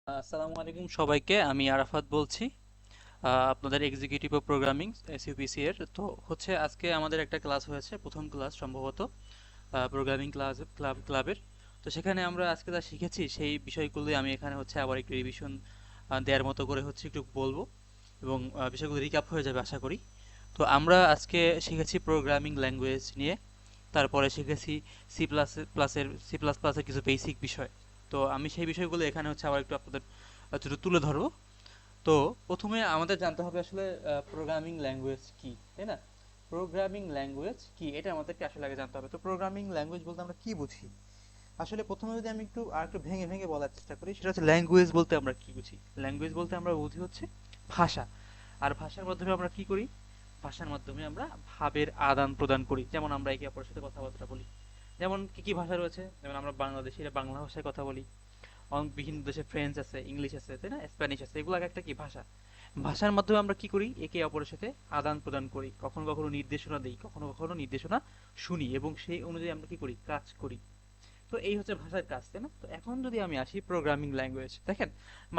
আসসালামু আলাইকুম সবাইকে। আমি আরাফাত বলছি, আপনাদের এক্সিকিউটিভ অফ প্রোগ্রামিং এসইউপিসি এর। তো হচ্ছে আজকে আমাদের একটা ক্লাস হয়েছে, প্রথম ক্লাস সম্ভবত প্রোগ্রামিং ক্লাবের। তো সেখানে আমরা আজকে যা শিখেছি সেই বিষয়গুলোই আমি এখানে হচ্ছে আবার একটু রিভিশন দেওয়ার মতো করে হচ্ছে একটু বলবো, এবং বিষয়গুলো রিক্যাপ হয়ে যাবে আশা করি। তো আমরা আজকে শিখেছি প্রোগ্রামিং ল্যাঙ্গুয়েজ নিয়ে, তারপরে শিখেছি সি প্লাসের কিছু বেসিক বিষয়। তো আমি সেই বিষয়গুলো এখানে হচ্ছে আবার একটু আপনাদের একটু তুলে ধরবো। তো প্রথমে আমাদের জানতে হবে আসলে প্রোগ্রামিং ল্যাঙ্গুয়েজ কি, তাই না? প্রোগ্রামিং ল্যাঙ্গুয়েজ কি এটা আমাদেরকে আসলে আগে জানতে হবে। তো প্রোগ্রামিং ল্যাঙ্গুয়েজ বলতে আমরা কি বুঝি? আসলে প্রথমে যদি আমি একটু ভেঙে ভেঙে বলার চেষ্টা করি, সেটা হচ্ছে ল্যাঙ্গুয়েজ বলতে আমরা কি বুঝি। ল্যাঙ্গুয়েজ বলতে আমরা বুঝি হচ্ছে ভাষা। আর ভাষার মাধ্যমে আমরা কি করি? ভাষার মাধ্যমে আমরা ভাবের আদান প্রদান করি, যেমন আমরা একে অপরের সাথে কথাবার্তা বলি। যেমন কি কি ভাষা রয়েছে, যেমন আমরা বাংলাদেশিরা বাংলা ভাষায় কথা বলি, বিভিন্ন দেশে ফ্রেঞ্চ আছে, ইংলিশ আছে, তাই না, স্প্যানিশ আছে, এগুলো একটা কি ভাষা। ভাষার মাধ্যমে আমরা কি করি? একে অপরের সাথে আদান প্রদান করি, কখনো কখনো নির্দেশনা দেই, কখনো কখনো নির্দেশনা শুনি, এবং সেই অনুযায়ী আমরা কি করি? কাজ করি। তো এই হচ্ছে ভাষার কাজ, তাই না? তো এখন যদি আমি আসি প্রোগ্রামিং ল্যাঙ্গুয়েজ, দেখেন,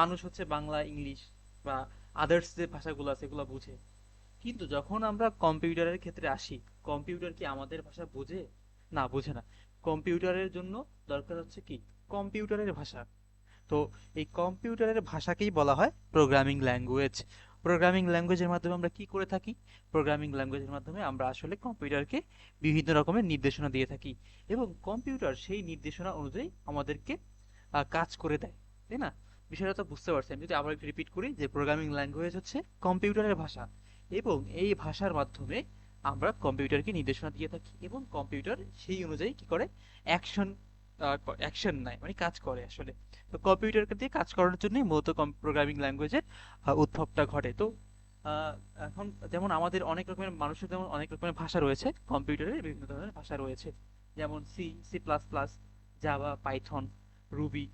মানুষ হচ্ছে বাংলা, ইংলিশ বা আদার্স যে ভাষাগুলো আছে এগুলো বুঝে, কিন্তু যখন আমরা কম্পিউটারের ক্ষেত্রে আসি, কম্পিউটার কি আমাদের ভাষা বোঝে? না, বোঝে না। কম্পিউটারের জন্য দরকার হচ্ছে কি? কম্পিউটারের ভাষা। তো এই কম্পিউটারের ভাষাকেই বলা হয় প্রোগ্রামিং ল্যাঙ্গুয়েজ। প্রোগ্রামিং ল্যাঙ্গুয়েজের মাধ্যমে আমরা কি করে থাকি? প্রোগ্রামিং ল্যাঙ্গুয়েজের মাধ্যমে আমরা আসলে কম্পিউটারকে বিভিন্ন রকমের নির্দেশনা দিয়ে থাকি, এবং কম্পিউটার সেই নির্দেশনা অনুযায়ী আমাদেরকে কাজ করে দেয়, তাই না? বিষয়টা তো বুঝতে পারছেন। যদি আবার একটু রিপিট করি, যে প্রোগ্রামিং ল্যাঙ্গুয়েজ হচ্ছে কম্পিউটারের ভাষা, এবং এই ভাষার মাধ্যমে আমরা কম্পিউটারকে নির্দেশনা দিয়ে থাকি, এবং কম্পিউটার সেই অনুযায়ী কি করে? অ্যাকশন অ্যাকশন নেয়, মানে কাজ করে আসলে। তো কম্পিউটারকে দিয়ে কাজ করার জন্যই মূলত প্রোগ্রামিং ল্যাঙ্গুয়েজের উদ্ভবটা ঘটে। তো আহ, এখন যেমন আমাদের অনেক রকমের মানুষের যেমন অনেক রকমের ভাষা রয়েছে, কম্পিউটারের বিভিন্ন ধরনের ভাষা রয়েছে, যেমন C, C plus plus, Java, Python, Ruby.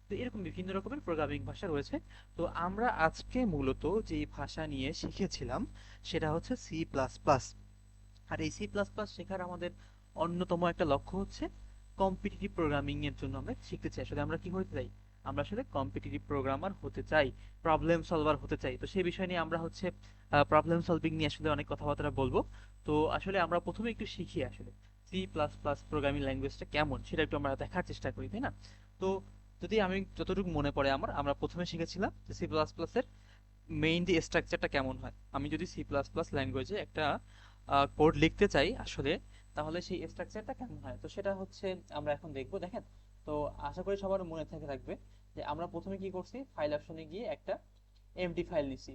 তো এরকম বিভিন্ন রকমের প্রোগ্রামিং ভাষা রয়েছে। তো আমরা আজকে মূলত যে ভাষা নিয়ে শিখেছিলাম সেটা হচ্ছে সি প্লাস প্লাস। আর এই সি প্লাস প্লাস শেখার আমাদের অন্যতম একটা লক্ষ্য হচ্ছে কম্পিটিটিভ প্রোগ্রামিং এর জন্য আমরা শিখতে চাই। আসলে আমরা কি হতে চাই? আমরা আসলে কম্পিটিটিভ প্রোগ্রামার হতে চাই, প্রবলেম সলভার হতে চাই। তো সেই বিষয় নিয়ে আমরা হচ্ছে প্রবলেম সলভিং নিয়ে আসলে অনেক কথাবার্তা বলবো। তো আসলে আমরা প্রথমে একটু শিখি আসলে সি প্লাস প্লাস প্রোগ্রামিং ল্যাঙ্গুয়েজটা কেমন, সেটা একটু আমরা দেখার চেষ্টা করি, তাই না? তো যদি আমি যতটুকু মনে পড়ে আমরা প্রথমে শিখেছিলাম যে সি প্লাস প্লাস এর মেইন যে স্ট্রাকচারটা কেমন হয়। আমি যদি সি প্লাস প্লাস ল্যাঙ্গুয়েজে একটা কোড লিখতে চাই আসলে, তাহলে সেই স্ট্রাকচারটা কেমন হয়, তো সেটা হচ্ছে আমরা এখন দেখবো। দেখেন, তো আশা করি সবার মনে থেকে থাকবে যে আমরা প্রথমে কি করছি, ফাইল অপশনে গিয়ে একটা এমডি ফাইল নিছি।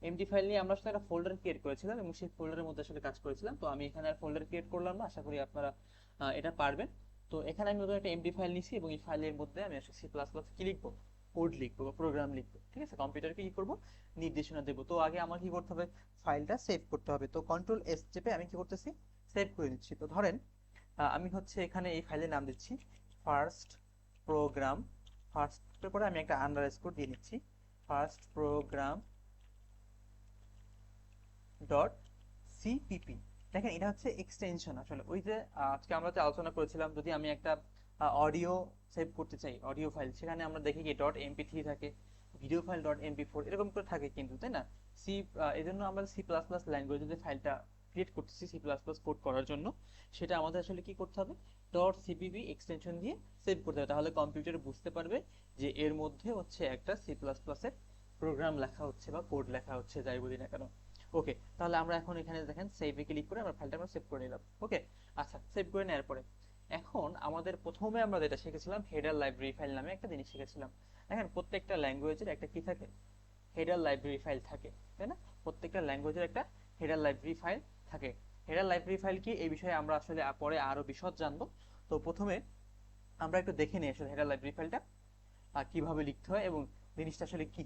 এমডি ফাইল নিয়ে আমরা আসলে একটা ফোল্ডার ক্রিয়েট করেছিলাম, এবং সেই ফোল্ডারের মধ্যে আসলে কাজ করেছিলাম। তো আমি এখানে আর ফোল্ডার ক্রিয়েট করলাম না, আশা করি আপনারা এটা পারবেন। তো এখানে আমি নতুন একটা এমডি ফাইল নিছি, এবং এই ফাইলের মধ্যে আমি আসলে সি প্লাস প্লাস কি লিখবো? কোড লিখবো বা প্রোগ্রাম লিখবো, ঠিক আছে? কম্পিউটারকে কি করবো? নির্দেশনা দেবো। তো আগে আমার কি করতে হবে? ফাইলটা সেভ করতে হবে। তো কন্ট্রোল এস চেপে আমি কি করতেছি? সেভ করে দিচ্ছি। তো ধরেন আমি হচ্ছে এখানে এই ফাইলের নাম দিচ্ছি ফার্স্ট প্রোগ্রাম। ফার্স্টের পরে আমি একটা আন্ডারস্কোর দিয়ে নিচ্ছি, ফার্স্ট প্রোগ্রাম ডট সিপিপি। দেখেন, এটা হচ্ছে এক্সটেনশন। আসলে ওই যে আজকে আমরা যে আলোচনা করেছিলাম, যদি আমি একটা অডিও সেভ করতে চাই, অডিও ফাইল, সেখানে আমরা দেখি কি ডট এমপি3 থাকে, ভিডিও ফাইল ডট এমপি4, এরকম করে থাকে কিন্তু, তাই না? সি এই জন্য আমরা সি প্লাস প্লাস ল্যাঙ্গুয়েজে যে ফাইলটা ক্রিয়েট করতেছি সি প্লাস প্লাস কোড করার জন্য, সেটা আমাদের আসলে কি করতে হবে? ডট সিপিপি এক্সটেনশন দিয়ে সেভ করতে হবে। তাহলে কম্পিউটার বুঝতে পারবে যে এর মধ্যে হচ্ছে একটা সি প্লাস প্লাসের প্রোগ্রাম লেখা হচ্ছে বা কোড লেখা হচ্ছে, যাই বলি না কেন। ওকে, তাহলে আমরা এখন এখানে দেখেন সেভে ক্লিক করে আমরা ফাইলটা আমরা সেভ করে নিলাম। ওকে, আচ্ছা, সেভ করে নেওয়ার পরে এখন আমাদের প্রথমে আমরা যেটা শিখেছিলাম, হেডার লাইব্রেরি ফাইল নামে একটা জিনিস শিখেছিলাম। দেখেন, প্রত্যেকটা ল্যাঙ্গুয়েজের একটা কি থাকে? হেডার লাইব্রেরি ফাইল থাকে, তাই না? প্রত্যেকটা ল্যাঙ্গুয়েজের একটা হেডার লাইব্রেরি ফাইল থাকে। হেডার লাইব্রেরি ফাইল কি, এই বিষয়ে আমরা আসলে পরে আরো বিশদ জানবো। তো প্রথমে আমরা একটু দেখে নিই আসলে হেডার লাইব্রেরি ফাইলটা কিভাবে লিখতে হয় এবং জিনিসটা আসলে কি।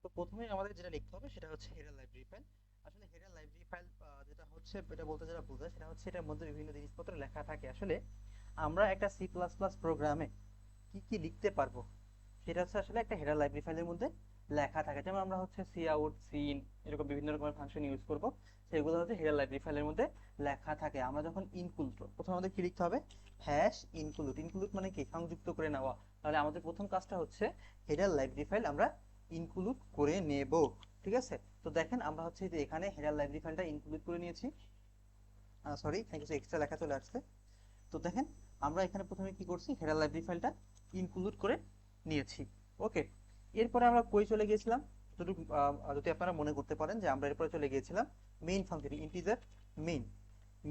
তো প্রথমে আমাদের যেটা লিখতে হবে সেটা হচ্ছে হেডার লাইব্রেরি ফাইল। আসলে হেডার লাইব্রেরি ফাইল যেটা হচ্ছে, এটা বলতে যেটা বোঝায় সেটা হচ্ছে এটার মধ্যে বিভিন্ন জিনিসপত্র লেখা থাকে। আসলে আমরা একটা সি প্লাস প্লাস প্রোগ্রামে কি কি লিখতে পারবো, সেটা হচ্ছে আসলে একটা হেডার লাইব্রেরি ফাইলের মধ্যে লেখা থাকে। যেমন আমরা হচ্ছে সি আউট, সিন, এরকম বিভিন্ন রকমের ফাংশন ইউজ করব, সেগুলো হচ্ছে হেডার লাইব্রেরি ফাইলের মধ্যে লেখা থাকে। আমরা যখন ইনক্লুড, প্রথমে আমাদের কি লিখতে হবে? Hash include. ইনক্লুড মানে কি? সংযুক্ত করে নেওয়া, তাহলে আমাদের প্রথম কাজটা হচ্ছে হেডার লাইব্রেরি ফাইল আমরা ইনক্লুড করে নেব। ঠিক আছে, তো দেখেন আমরা হচ্ছে যে এখানে হেডার লাইব্রেরি ফাইলটা ইনক্লুড করে নিয়েছি। সরি, এখানে কিছু এক্সট্রা লেখা চলে আসছে। তো দেখেন আমরা এখানে প্রথমে কি করছি, হেডার লাইব্রেরি ফাইলটা ইনক্লুড করে নিয়েছি। ওকে, এরপরে আমরা কই চলে গিয়েছিলাম, যদি আপনারা মনে করতে পারেন যে আমরা এরপরে চলে গিয়েছিলাম main function, integer main.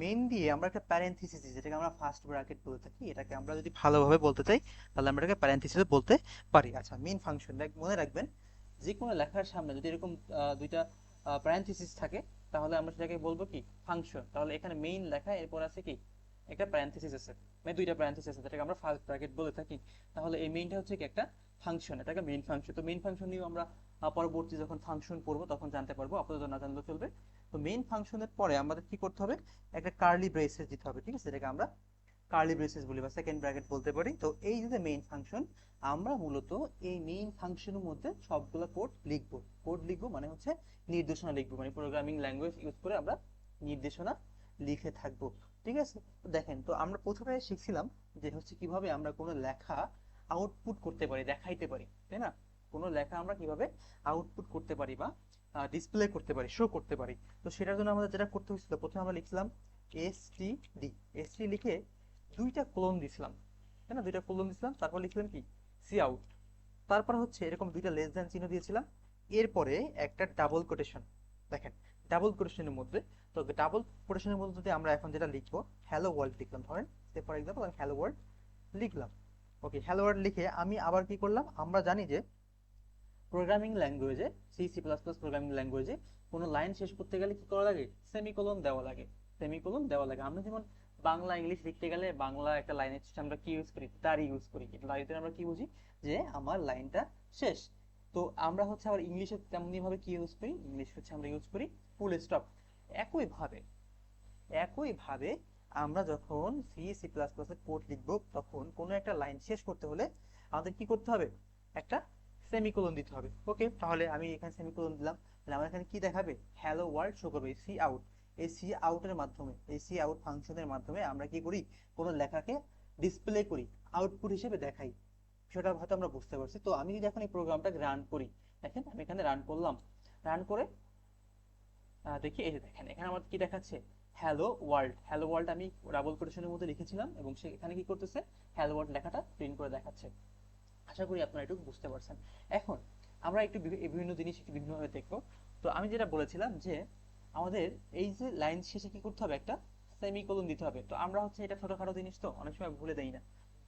Main দিয়ে আমরা একটা প্যারেনথিসিস, যেটাকে আমরা ফার্স্ট ব্র্যাকেট বলে থাকি, এটাকে আমরা যদি ভালোভাবে বলতে চাই তাহলে আমরা এটাকে প্যারেনথিসিস বলতে পারি। আচ্ছা, মেইন ফাংশন মনে রাখবেন, যে কোনো লেখার সামনে যদি এরকম দুইটা প্যারেনথিসিস থাকে তাহলে আমরা সেটাকে বলবো কি, ফাংশন। তাহলে এখানে মেইন লেখা, এরপর আছে কি, একটা প্যারেনথিসিস আছে, মানে দুইটা প্যারেনথিসিস আছে, যেটাকে আমরা ফার্স্ট ব্র্যাকেট বলে থাকি। তাহলে এই মেইনটা হচ্ছে কি একটা ফাংশন, এটাকে মেইন ফাংশন। তো মেইন ফাংশন নিয়েও আমরা পরবর্তী যখন ফাংশন পড়বো তখন জানতে পারবো, আপাতত না জানলেও চলবে। তো মেইন ফাংশনের পরে আমাদের কি করতে হবে, একটা কার্লি ব্রেসেস দিতে হবে। ঠিক আছে, এটাকে আমরা কার্লি ব্রেসেস বলি বা সেকেন্ড ব্র্যাকেট বলতে পারি। তো এই যে মেইন ফাংশন, আমরা মূলত এই মেইন ফাংশনের মধ্যে সবগুলো কোড লিখবো। কোড লিখবো মানে হচ্ছে নির্দেশনা লিখবো, মানে প্রোগ্রামিং ল্যাঙ্গুয়েজ ইউজ করে আমরা নির্দেশনা লিখে থাকবো। ঠিক আছে, তো দেখেন, তো আমরা প্রথমে শিখছিলাম যে হচ্ছে কিভাবে আমরা কোনো লেখা আউটপুট করতে পারি, দেখাইতে পারি, তাই না? কোনো লেখা আমরা কিভাবে আউটপুট করতে পারি বা ডিসপ্লে করতে পারি, শো করতে পারি। তো সেটার জন্য আমাদের যেটা করতে হয়েছিল, প্রথমে আমরা লিখছিলাম এসটিডি। এসটি লিখে দুইটা কোলন দিছিলাম, তাই না? দুইটা কোলন দিছিলাম, তারপর লিখলাম কি, সি আউট। তারপর হচ্ছে এরকম দুইটা লেস দ্যান চিহ্ন দিয়েছিলাম, এরপরে একটা ডাবল কোটেশন। দেখেন, ডাবল কোটেশনের মধ্যে, তো ডাবল কোটেশনের মধ্যে যদি আমরা এখন যেটা লিখবো, হ্যালো ওয়ার্ল্ড লিখলাম, ধরেন ফর এক্সাম্পল আমি হ্যালো ওয়ার্ল্ড লিখলাম। ওকে, হ্যালো ওয়ার্ল্ড লিখে আমি আবার কি করলাম, আমরা জানি যে প্রোগ্রামিং ল্যাঙ্গুয়েজে, C C plus plus programming ল্যাঙ্গুয়েজে কোনো লাইন শেষ করতে গেলে কি করা লাগে, সেমিকোলন দেওয়া লাগে। সেমিকোলন দেওয়া লাগে। আমরা যেমন বাংলা ইংলিশ লিখতে গেলে বাংলা একটা লাইনের শেষে আমরা কি ইউজ করি, দাঁড়ি ইউজ করি, কিন্তু দাঁড়িতে আমরা কি বুঝি, যে আমার লাইনটা শেষ। তো আমরা হচ্ছে আবার ইংলিশে তেমনি ভাবে কি ইউজ করি, ইংলিশ হচ্ছে আমরা ইউজ করি ফুল স্টপ। একইভাবে একইভাবে আমরা যখন সি সি প্লাস প্লাস এর কোড লিখবো, তখন কোনো একটা লাইন শেষ করতে হলে আমাদের কি করতে হবে, একটা সেমিকোলন দিতে হবে। ওকে, তাহলে আমি এখানে সেমিকোলন দিলাম, তাহলে আমার এখানে কি দেখাবে, হ্যালো ওয়ার্ল্ড শো করবে, সি আউট। এই সি আউটের মাধ্যমে, এই সি আউট ফাংশনের মাধ্যমে আমরা কি করি, কোনো লেখাকে ডিসপ্লে করি, আউটপুট হিসেবে দেখাই। সেটা হয়তো আমরা বুঝতে পারছি। তো আমি যদি এখন এই প্রোগ্রামটাকে রান করি, দেখেন আমি এখানে রান করলাম, রান করে দেখি, এই যে দেখেন এখানে আমার কি দেখাচ্ছে, হ্যালো ওয়ার্ল্ড। হ্যালো ওয়ার্ল্ড আমি ডাবল কোটেশনের মধ্যে লিখেছিলাম এবং সেখানে কি করতেছে, হ্যালো ওয়ার্ল্ড লেখাটা প্রিন্ট করে দেখাচ্ছে। আশা করি আপনারা একটু বুঝতে পারছেন। এখন আমরা একটু বিভিন্ন জিনিস একটু বিভিন্নভাবে দেখবো। তো আমি যেটা বলেছিলাম যে আমাদের এই যে লাইন শেষে কি করতে হবে, একটা সেমিকোলন দিতে হবে। তো আমরা হচ্ছে এটা ছোটখাটো জিনিস তো অনেক সময় ভুলে দেই না।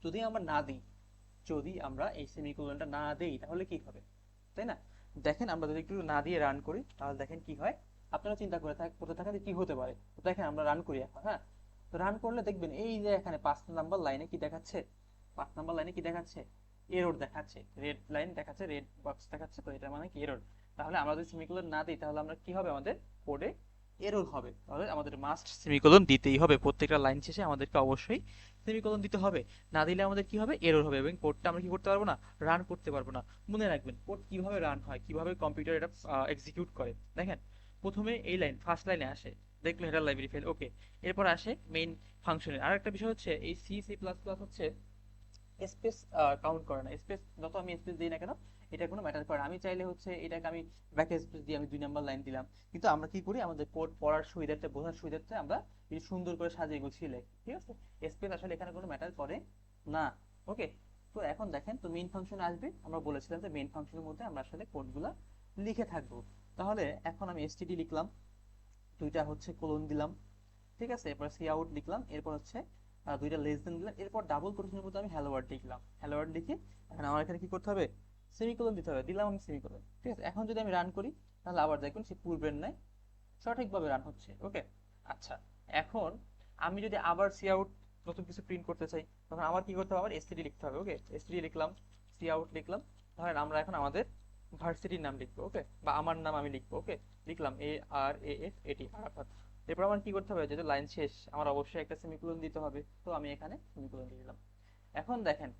যদি আমরা না দিই, যদি আমরা এই সেমিকোলনটা না দেই তাহলে কি হবে, তাই না? দেখেন আমরা যদি একটু না দিয়ে রান করি তাহলে দেখেন কি হয়। আপনারা চিন্তা করতে থাকেন যে কি হতে পারে। তো দেখেন আমরা রান করি এখন, হ্যাঁ। তো রান করলে দেখবেন এই যে এখানে 5 নাম্বার লাইনে কি দেখাচ্ছে, 5 নাম্বার লাইনে কি দেখাচ্ছে, এরর দেখাচ্ছে, রেড লাইন দেখাচ্ছে, রেড বক্স দেখাচ্ছে। তো এটা মানে কি, এরর। তাহলে আমরা যদি সেমিকোলন না দিই তাহলে আমরা কি হবে, আমাদের কোডে এরর হবে। তাহলে আমাদের মাস্ট সেমিকোলন দিতেই হবে, প্রত্যেকটা লাইন শেষে আমাদেরকে অবশ্যই সেমিকোলন দিতে হবে। না দিলে আমাদের কি হবে, এরর হবে এবং কোডটা আমরা কি করতে পারবো না, রান করতে পারবো না। মনে রাখবেন কোড কিভাবে রান হয়, কিভাবে কম্পিউটার এটা এক্সিকিউট করে। দেখেন প্রথমে এই লাইন ফার্স্ট লাইনে আসে, দেখলো হেডার লাইব্রেরি ফাইল, ওকে। এরপর আসে মেইন ফাংশনের। আর একটা বিষয় হচ্ছে এই সি সি প্লাস প্লাস হচ্ছে স্পেস কাউন্ট করে না। স্পেস যত আমি স্পেস দিই না কেন, এটা কোনো ম্যাটার করে না। আমি চাইলে হচ্ছে এটাকে আমি ব্যাক স্পেস দিয়ে আমি 2 নাম্বার লাইন দিলাম, কিন্তু আমরা কি করি, আমাদের কোড পড়ার সুবিধার্থে, বোঝার সুবিধার্থে আমরা এই সুন্দর করে সাজিয়ে গুছিয়ে লিখি। ঠিক আছে, স্পেস আসলে এখানে কোনো ম্যাটার করে না। ওকে, তো এখন দেখেন, তো মেইন ফাংশন আসবে, আমরা বলেছিলাম যে মেইন ফাংশনের মধ্যে আমরা আসলে কোডগুলো লিখে থাকবো। তাহলে এখন আমি এসটিডি লিখলাম, দুইটা হচ্ছে কোলন দিলাম, ঠিক আছে, এরপর সি আউট লিখলাম, এরপর হচ্ছে দুইটা লেস দেন দিলাম, এরপর ডাবল কোটেশনের মধ্যে আমি হ্যালো ওয়ার্ল্ড লিখলাম। হ্যালো ওয়ার্ল্ড লিখে এখন আমার এখানে কি করতে হবে, সেমিকোলন দিতে হবে, দিলাম আমি সেমিকোলন। ঠিক আছে, এখন যদি আমি রান করি তাহলে আবার দেখুন সে পূর্বের নাই সঠিকভাবে রান হচ্ছে। ওকে, আচ্ছা, এখন আমি যদি আবার সি আউট নতুন কিছু প্রিন্ট করতে চাই তখন আমার কি করতে হবে, আবার এসটিডি লিখতে হবে। ওকে, এসটিডি লিখলাম, সি আউট লিখলাম, ধরেন আমরা এখন আমাদের ভার্সিটির নাম লিখবো, ওকে, বা আমার নাম আমি লিখবো। ওকে, লিখলাম ARAFAT, আরাফাত। এরপর আমার কি করতে হবে, যেহেতু লাইন শেষ আমার অবশ্যই একটা সেমিকোলন দিতে হবে, তো আমি এখানে সেমিকোলন দিয়ে দিলাম। এখন দেখেন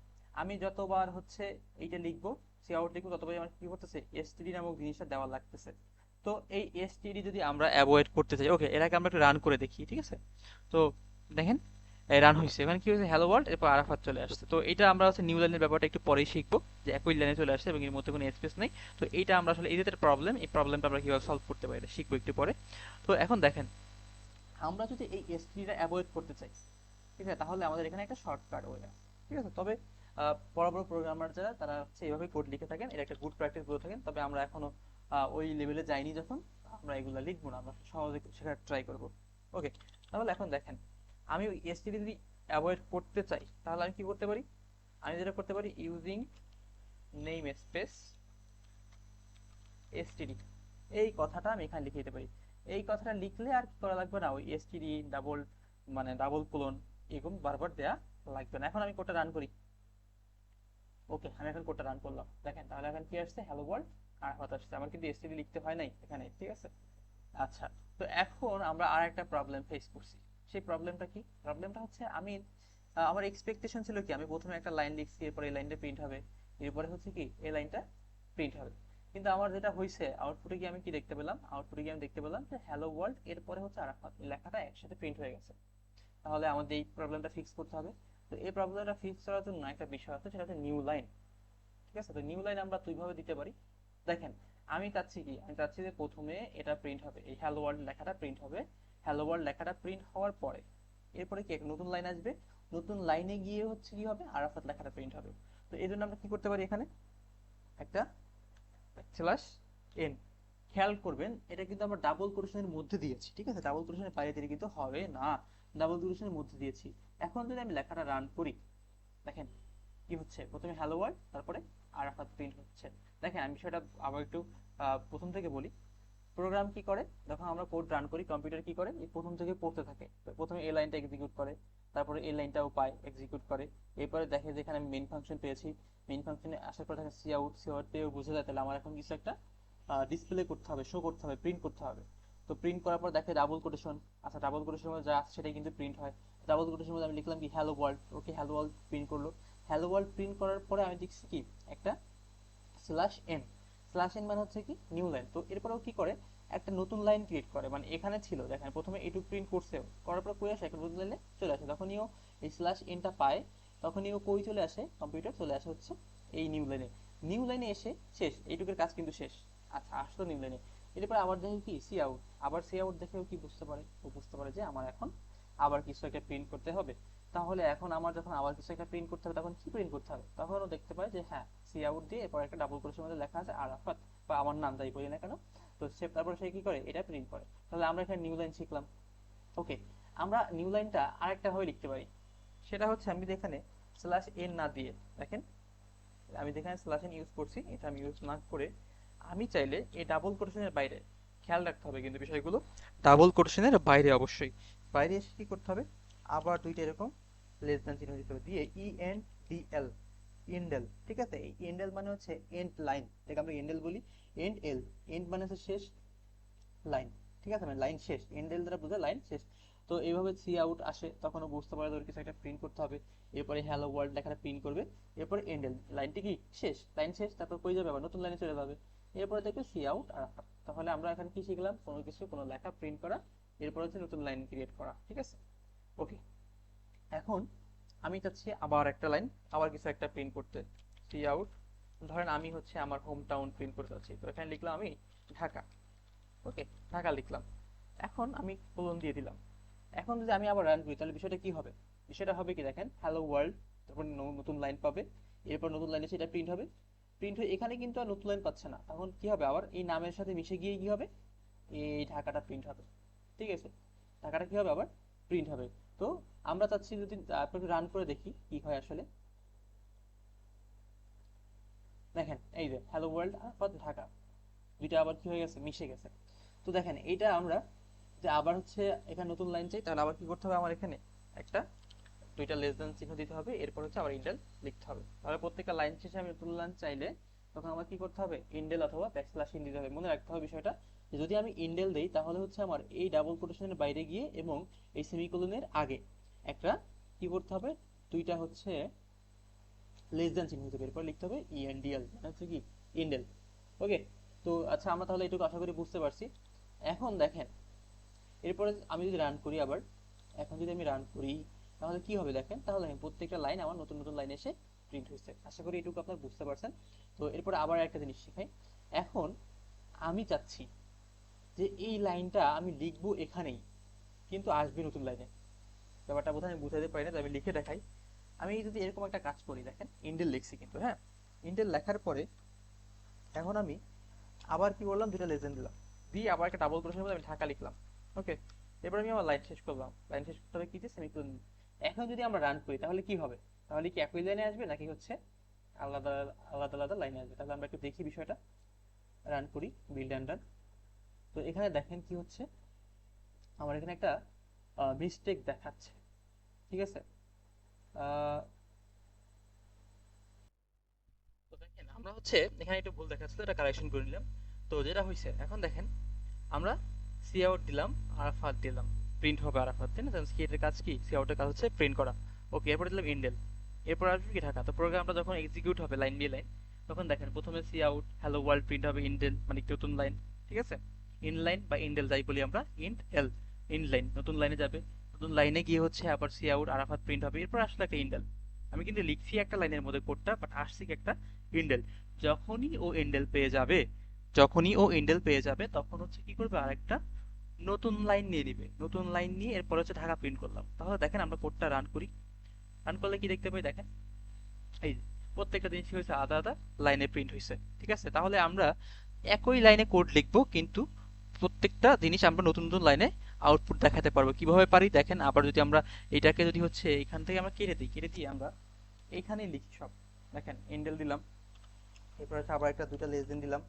আমি যতবার হচ্ছে এইটা লিখবো, সি আউট লিখবো, ততবার আমার কি করতেছে, এসটিডি নামক জিনিসটা দেওয়া লাগতেছে। তো এই এসটিডি যদি আমরা অ্যাভয়েড করতে চাই, ওকে, এর আগে আমরা একটু রান করে দেখি, ঠিক আছে। তো দেখেন রান হয়েছে, এখানে কি হয়েছে হ্যালো ওয়ার্ল্ড, এরপর আরাফাত চলে আসছে। তো এটা আমরা হচ্ছে নিউ লাইনের ব্যাপারটা একটু পরেই শিখবো, যে একই লাইনে চলে আসছে এবং এর মধ্যে কোনো স্পেস নেই। তো এইটা আমরা আসলে এই যে প্রবলেম, এই প্রবলেমটা আমরা কিভাবে সলভ করতে পারি এটা শিখবো একটু পরে। তো এখন দেখেন, আমরা যদি এই এসটিডিটা অ্যাভয়েড করতে চাই, ঠিক আছে, তাহলে আমাদের এখানে একটা শর্টকাট ওয়ে আছে, ঠিক আছে। তবে বড় বড় প্রোগ্রামার যারা, তারা হচ্ছে এইভাবে কোড লিখে থাকেন, এটা একটা গুড প্র্যাকটিস বলে থাকেন। তবে আমরা এখনো ওই লেভেলে যাইনি, যখন আমরা এগুলো লিখবো না, আমরা সহজে শেখার ট্রাই করবো। ওকে, তাহলে এখন দেখেন, আমি ওই এসটিডি যদি অ্যাভয়েড করতে চাই, তাহলে আমি কি করতে পারি? আমি যেটা করতে পারি, ইউজিং নেম স্পেস এসটিডি, এই কথাটা আমি এখানে লিখে দিতে পারি। এই কথাটা লিখলে আর কি করা লাগবে না, ওই এসটিডি ডাবল মানে ডাবল কোলন এরকম বারবার দেয়া লাগবে না। এখন আমি কোডটা রান করি। ওকে, আমি এখন কোডটা রান করলাম, দেখেন তাহলে এখন কি আসছে, হ্যালো ওয়ার্ল্ড আর কথা আসছে, আমার কিন্তু এসটিডি লিখতে হয় নাই এখানে, ঠিক আছে। আচ্ছা, তো এখন আমরা আর একটা প্রবলেম ফেস করছি। সেই প্রবলেমটা কি? প্রবলেমটা হচ্ছে আমি আমার এক্সপেকটেশন ছিল কি, আমি প্রথমে একটা লাইন লিখছি, এরপর এই লাইনটা প্রিন্ট হবে, এরপরে হচ্ছে কি এই লাইনটা প্রিন্ট হবে। কিন্তু আমার যেটা হয়েছে, আউটপুটে গিয়ে আমি কি দেখতে পেলাম, আউটপুটে গিয়ে আমি দেখতে পেলাম যে হ্যালো ওয়ার্ল্ড এরপরে হচ্ছে আরাফাত, এই লেখাটা একসাথে প্রিন্ট হয়ে গেছে। তাহলে আমাদের এই প্রবলেমটা ফিক্স করতে হবে। তো এই প্রবলেমটা ফিক্স করার জন্য একটা বিষয় আছে, সেটা হচ্ছে নিউ লাইন, ঠিক আছে। তো নিউ লাইন আমরা দুইভাবে দিতে পারি। দেখেন, আমি চাচ্ছি কি, আমি চাচ্ছি যে প্রথমে এটা প্রিন্ট হবে, এই হ্যালো ওয়ার্ল্ড লেখাটা প্রিন্ট হবে। হ্যালো ওয়ার্ল্ড লেখাটা প্রিন্ট হওয়ার পরে এরপরে কি একটা নতুন লাইন আসবে, নতুন লাইনে গিয়ে হচ্ছে কি হবে, আরাফাত লেখাটা প্রিন্ট হবে। তো এই জন্য আমরা কি করতে পারি, এখানে একটা স্ল্যাশ এন, খেয়াল করবেন এটা কিন্তু আমরা ডাবল কোটেশনের মধ্যে দিয়েছি, ঠিক আছে, ডাবল কোটেশনের বাইরে দিলে কিন্তু হবে না, ডাবল কোটেশনের মধ্যে দিয়েছি। এখন যদি আমি লেখাটা রান করি, দেখেন কি হচ্ছে, প্রথমে হ্যালো ওয়ার্ল্ড, তারপরে আরাফাত প্রিন্ট হচ্ছে। দেখেন আমি বিষয়টা আবার একটু প্রথম থেকে বলি। প্রোগ্রাম কি করে, যখন আমরা কোড রান করি, কম্পিউটার কি করে, এই প্রথম থেকে পড়তে থাকে। তো প্রথমে এই লাইনটা এক্সিকিউট করে, তারপরে এই লাইনটাও পায়, এক্সিকিউট করে, এরপরে দেখে যে এখানে আমি মেইন ফাংশন পেয়েছি, মেইন ফাংশনে আসার পর দেখেন সি আউট, সি আউট পেয়ে বুঝে যায় তাহলে আমার এখন কিছু একটা ডিসপ্লে করতে হবে, শো করতে হবে, প্রিন্ট করতে হবে। তো প্রিন্ট করার পর দেখে ডাবল কোটেশন, আচ্ছা ডাবল কোটেশনের মধ্যে যা আছে সেটাই কিন্তু প্রিন্ট হয়। ডাবল কোটেশনের মধ্যে আমি লিখলাম কি hello world, okay hello world print করলো। হ্যালো ওয়ার্ল্ড প্রিন্ট করার পরে আমি দেখছি কি একটা স্ল্যাশ এন, স্ল্যাশ এন মানে হচ্ছে কি নিউ লাইন। তো এরপরেও কি করে, একটা নতুন লাইন ক্রিয়েট করে, মানে এখানে ছিল দেখেন প্রথমে এটুক প্রিন্ট করছে, করার পর কই আসে, একটা নতুন লাইনে চলে আসে, যখনই ও এই স্ল্যাশ এনটা পায়, তখনই ও কই চলে আসে, কম্পিউটার চলে আসে হচ্ছে এই নিউ লাইনে। নিউ লাইনে এসে শেষ, এইটুকের কাজ কিন্তু শেষ। আচ্ছা, আসলো নিউ লাইনে, এরপর আবার দেখে কি সি আউট, আবার সি আউট দেখেও কি বুঝতে পারে, ও বুঝতে পারে যে আমার এখন আবার কিছু একটা প্রিন্ট করতে হবে। তাহলে এখন আমার যখন আবার কিছু একটা প্রিন্ট করতে হবে, তখন কি প্রিন্ট করতে হবে, তখন ও দেখতে পায় যে হ্যাঁ সি আউট দিয়ে এরপর একটা ডাবল কোটেশনের মধ্যে লেখা আছে আরাফাত, বা আমার নাম যাই বলি না কেন। তো সে তারপর সে কি করে, এটা প্রিন্ট করে। তাহলে আমরা এখানে নিউ লাইন শিখলাম। ওকে, আমরা নিউ লাইনটা আরেকটা ভাবে লিখতে পারি, সেটা হচ্ছে আমি যদি এখানে স্ল্যাশ এন না দিয়ে, দেখেন আমি যেখানে স্ল্যাশ এন ইউজ করছি, এটা আমি ইউজ না করে আমি চাইলে এই ডাবল কোটেশনের বাইরে, খেয়াল রাখতে হবে কিন্তু বিষয়গুলো, ডাবল কোটেশনের বাইরে অবশ্যই, বাইরে এসে কি করতে হবে, আবার দুইটা এরকম লেস দ্যান চিহ্ন দিতে হবে, দিয়ে ই এন ডি এল, ইন্ডেল, ঠিক আছে। এই ইন্ডেল মানে হচ্ছে এন্ড লাইন, যেটা আমরা ইন্ডেল বলি, এন্ড এল, এন্ড মানে হচ্ছে শেষ, লাইন, ঠিক আছে, মানে লাইন শেষ, এন্ডেল দ্বারা বোঝায় লাইন শেষ। তো এইভাবে সি আউট আসে, তখন ও বুঝতে পারে ওর কিছু একটা প্রিন্ট করতে হবে, এরপরে হ্যালো ওয়ার্ল্ড লেখাটা প্রিন্ট করবে, এরপরে এন্ডেল, লাইনটি কি শেষ, লাইন শেষ, তারপর কই যাবে, আবার নতুন লাইনে চলে যাবে, এরপরে দেখবে সি আউট আর আফটার। তাহলে আমরা এখানে কি শিখলাম, কোনো কিছু কোনো লেখা প্রিন্ট করা, এরপর হচ্ছে নতুন লাইন ক্রিয়েট করা, ঠিক আছে। ওকে, এখন আমি চাচ্ছি আবার একটা লাইন, আবার কিছু একটা প্রিন্ট করতে, সি আউট, ধরেন আমি হচ্ছে আমার হোম টাউন প্রিন্ট করতে চাচ্ছি, তো এখানে লিখলাম আমি ঢাকা। ওকে, ঢাকা লিখলাম, এখন আমি কোলন দিয়ে দিলাম। এখন যদি আমি আবার রান করি, তাহলে বিষয়টা কি হবে, বিষয়টা হবে কি দেখেন, হ্যালো ওয়ার্ল্ড, তারপর নতুন লাইন পাবে, এরপর নতুন লাইনে সেটা প্রিন্ট হবে, প্রিন্ট হয়ে এখানে কিন্তু আর নতুন লাইন পাচ্ছে না, তখন কি হবে, আবার এই নামের সাথে মিশে গিয়ে কি হবে, এই ঢাকাটা প্রিন্ট হবে, ঠিক আছে, ঢাকাটা কি হবে, আবার প্রিন্ট হবে। তো আমরা চাচ্ছি যদি আপনাকে রান করে দেখি কি হয় আসলে, দেখেন এই যে হ্যালো ওয়ার্ল্ড আর ঢাকা, দুইটা আবার কি হয়ে গেছে, মিশে গেছে। তো দেখেন এইটা আমরা যে আবার হচ্ছে এখানে নতুন লাইন চাই, তাহলে আবার কি করতে হবে, আমার এখানে একটা দুইটা লেস দেন চিহ্ন দিতে হবে, এরপর হচ্ছে আবার ইন্ডেল লিখতে হবে। তাহলে প্রত্যেকটা লাইন শেষে আমি নতুন লাইন চাইলে তখন আমার কি করতে হবে, ইন্ডেল অথবা ব্যাকস্ল্যাশ ইন দিতে হবে। মনে রাখতে হবে বিষয়টা, যে যদি আমি ইন্ডেল দেই, তাহলে হচ্ছে আমার এই ডাবল কোটেশনের বাইরে গিয়ে এবং এই সেমিকোলনের আগে একটা কি করতে হবে, দুইটা হচ্ছে লেস দেন চিহ্ন দিতে হবে, এরপর লিখতে হবে ইএনডিএল, মানে হচ্ছে কি ইন্ডেল। ওকে, তো আচ্ছা আমরা তাহলে এটুকু আশা করি বুঝতে পারছি। এখন দেখেন, এরপরে আমি যদি রান করি আবার, এখন যদি আমি রান করি, তাহলে কি হবে দেখেন, তাহলে প্রত্যেকটা লাইন আমার নতুন নতুন লাইন এসে প্রিন্ট হয়েছে। আশা করি এটুকু আপনারা বুঝতে পারছেন। তো এরপরে আবার একটা জিনিস শেখাই। এখন আমি চাচ্ছি যে এই লাইনটা আমি লিখবো এখানেই, কিন্তু আসবে নতুন লাইনে। ব্যাপারটা বোধহয় আমি বুঝাতে পারি না, তো আমি লিখে দেখাই। আমি যদি এরকম একটা কাজ করি, দেখেন ইন্ডেল লিখছি কিন্তু, হ্যাঁ ইন্ডেল লেখার পরে এখন আমি আবার কি করলাম, দুটো লেজেন্ড দিলাম, দিয়ে আবার একটা ডাবল ক্রোশের মধ্যে আমি ঢাকা লিখলাম। ওকে, এবার আমি আমার লাইন শেষ করলাম। লাইন শেষ করতে হবে কি দিয়ে, সেমিকোলন। এখন যদি আমরা রান করি তাহলে কি হবে, তাহলে কি একই লাইনে আসবে নাকি হচ্ছে আলাদা আলাদা আলাদা লাইনে আসবে? তাহলে আমরা একটু দেখি বিষয়টা। রান করি, বিল্ড অ্যান্ড রান। তো এখানে দেখেন কি হচ্ছে, আমার এখানে একটা মিস্টেক দেখাচ্ছে, ঠিক আছে। আহ, তো দেখেন আমরা হচ্ছে এখানে একটু ভুল দেখাচ্ছিল, এটা কারেকশন করে নিলাম। তো যেটা হয়েছে এখন দেখেন, আমরা সি আউট দিলাম, আরাফাত দিলাম, প্রিন্ট হবে আরাফাত, তাই না? সি এর কাজ কি, সি আউটের কাজ হচ্ছে প্রিন্ট করা। ওকে, এরপরে দিলাম ইন্ডেল, এরপর আসবে কি ঢাকা। তো প্রোগ্রামটা যখন এক্সিকিউট হবে লাইন বাই লাইন, তখন দেখেন প্রথমে C out hello world print হবে, ইন্ডেল মানে একটি নতুন লাইন, ঠিক আছে। ইনলাইন বা ইন্ডেল যাই বলি আমরা, ইন্ট এল, ইনলাইন নতুন লাইনে যাবে। নতুন লাইনে গিয়ে হচ্ছে আবার সি আউট আরাফাত প্রিন্ট হবে, এরপর আসলে একটা ইন্ডেল। আমি কিন্তু লিখছি একটা লাইনের মধ্যে কোডটা, বাট আসছি কি একটা ইন্ডেল। যখনই ও ইন্ডেল পেয়ে যাবে, যখনই ও ইন্ডেল পেয়ে যাবে তখন হচ্ছে কি করবে, আরেকটা নতুন লাইন নিয়ে নিবে। নতুন লাইন নিয়ে এরপর হচ্ছে ঢাকা প্রিন্ট করলাম। তাহলে দেখেন আমরা কোডটা রান করি, রান করলে কি দেখতে পাই দেখেন, এই যে প্রত্যেকটা জিনিস কি হয়েছে, আলাদা আলাদা লাইনে প্রিন্ট হয়েছে, ঠিক আছে। তাহলে আমরা একই লাইনে কোড লিখবো, কিন্তু প্রত্যেকটা জিনিস আমরা নতুন নতুন লাইনে আউটপুট দেখাতে পারবো। কিভাবে পারি দেখেন, আবার যদি আমরা এটাকে যদি হচ্ছে এখান থেকে আমরা কেটে দিই, কেটে দিয়ে আমরা এইখানেই লিখি সব। দেখেন ইন্ডেল দিলাম, এরপর হচ্ছে আবার একটা দুইটা লেস দিন দিলাম।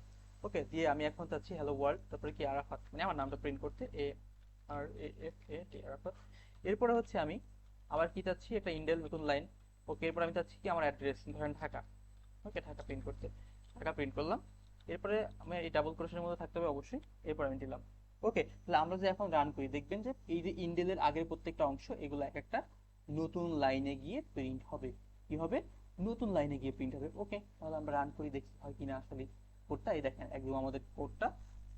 ওকে, দিয়ে আমি এখন চাচ্ছি হ্যালো ওয়ার্ল্ড, তারপরে কি আরাফাত, মানে আমার নামটা প্রিন্ট করতে, এ আর এ এফ এ টি আরাফাত। এরপরে হচ্ছে আমি আবার কি চাচ্ছি, একটা ইন্ডেল নতুন লাইন। ওকে, এরপর আমি চাচ্ছি কি আমার অ্যাড্রেস, ধরেন ঢাকা। ওকে, ঢাকা প্রিন্ট করতে, ঢাকা প্রিন্ট করলাম। এরপরে আমি এই ডাবল ক্রোশের মধ্যে থাকতে হবে অবশ্যই, এরপর আমি দিলাম। ওকে, তাহলে আমরা যে এখন রান করি দেখবেন যে এই যে ইন্ডেলের আগের প্রত্যেকটা অংশ এগুলো এক একটা নতুন লাইনে গিয়ে প্রিন্ট হবে। কি হবে, নতুন লাইনে গিয়ে প্রিন্ট হবে। ওকে, তাহলে আমরা রান করি দেখি হয় কিনা আসলে কোডটা। এই দেখেন একদম আমাদের কোডটা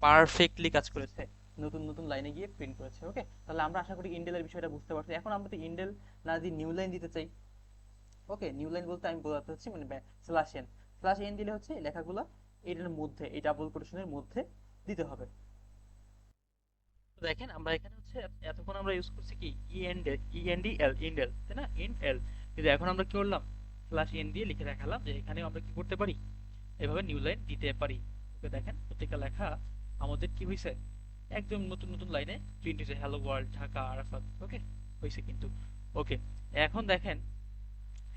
পারফেক্টলি কাজ করেছে, নতুন নতুন লাইনে গিয়ে প্রিন্ট করেছে। ওকে, তাহলে আমরা আশা করি ইন্ডেলের বিষয়টা বুঝতে পারছি। এখন আমরা তো ইন্ডেল না যদি নিউ লাইন দিতে চাই, ওকে নিউ লাইন বলতে আমি বোঝাতে হচ্ছে মানে স্ল্যাশ এন, স্ল্যাশ এন দিলে হচ্ছে এই লেখাগুলো এটার মধ্যে, এই ডাবল কোটেশনের মধ্যে দিতে হবে। তো দেখেন আমরা এখানে হচ্ছে এতক্ষণ আমরা ইউজ করছি কি ইএনডি এল, ইন্ডেল, তাই না, ইন্ট এল। কিন্তু এখন আমরা কি করলাম, স্ল্যাশ এন দিয়ে লিখে দেখালাম যে এখানে আমরা কি করতে পারি, এভাবে নিউ লাইন দিতে পারি। ওকে, দেখেন প্রত্যেকটা লেখা আমাদের কি হয়েছে, একদম নতুন নতুন লাইনে প্রিন্ট হয়েছে, হ্যালো ওয়ার্ল্ড ঢাকা আরাফাত। ওকে, হয়েছে কিন্তু। ওকে, এখন দেখেন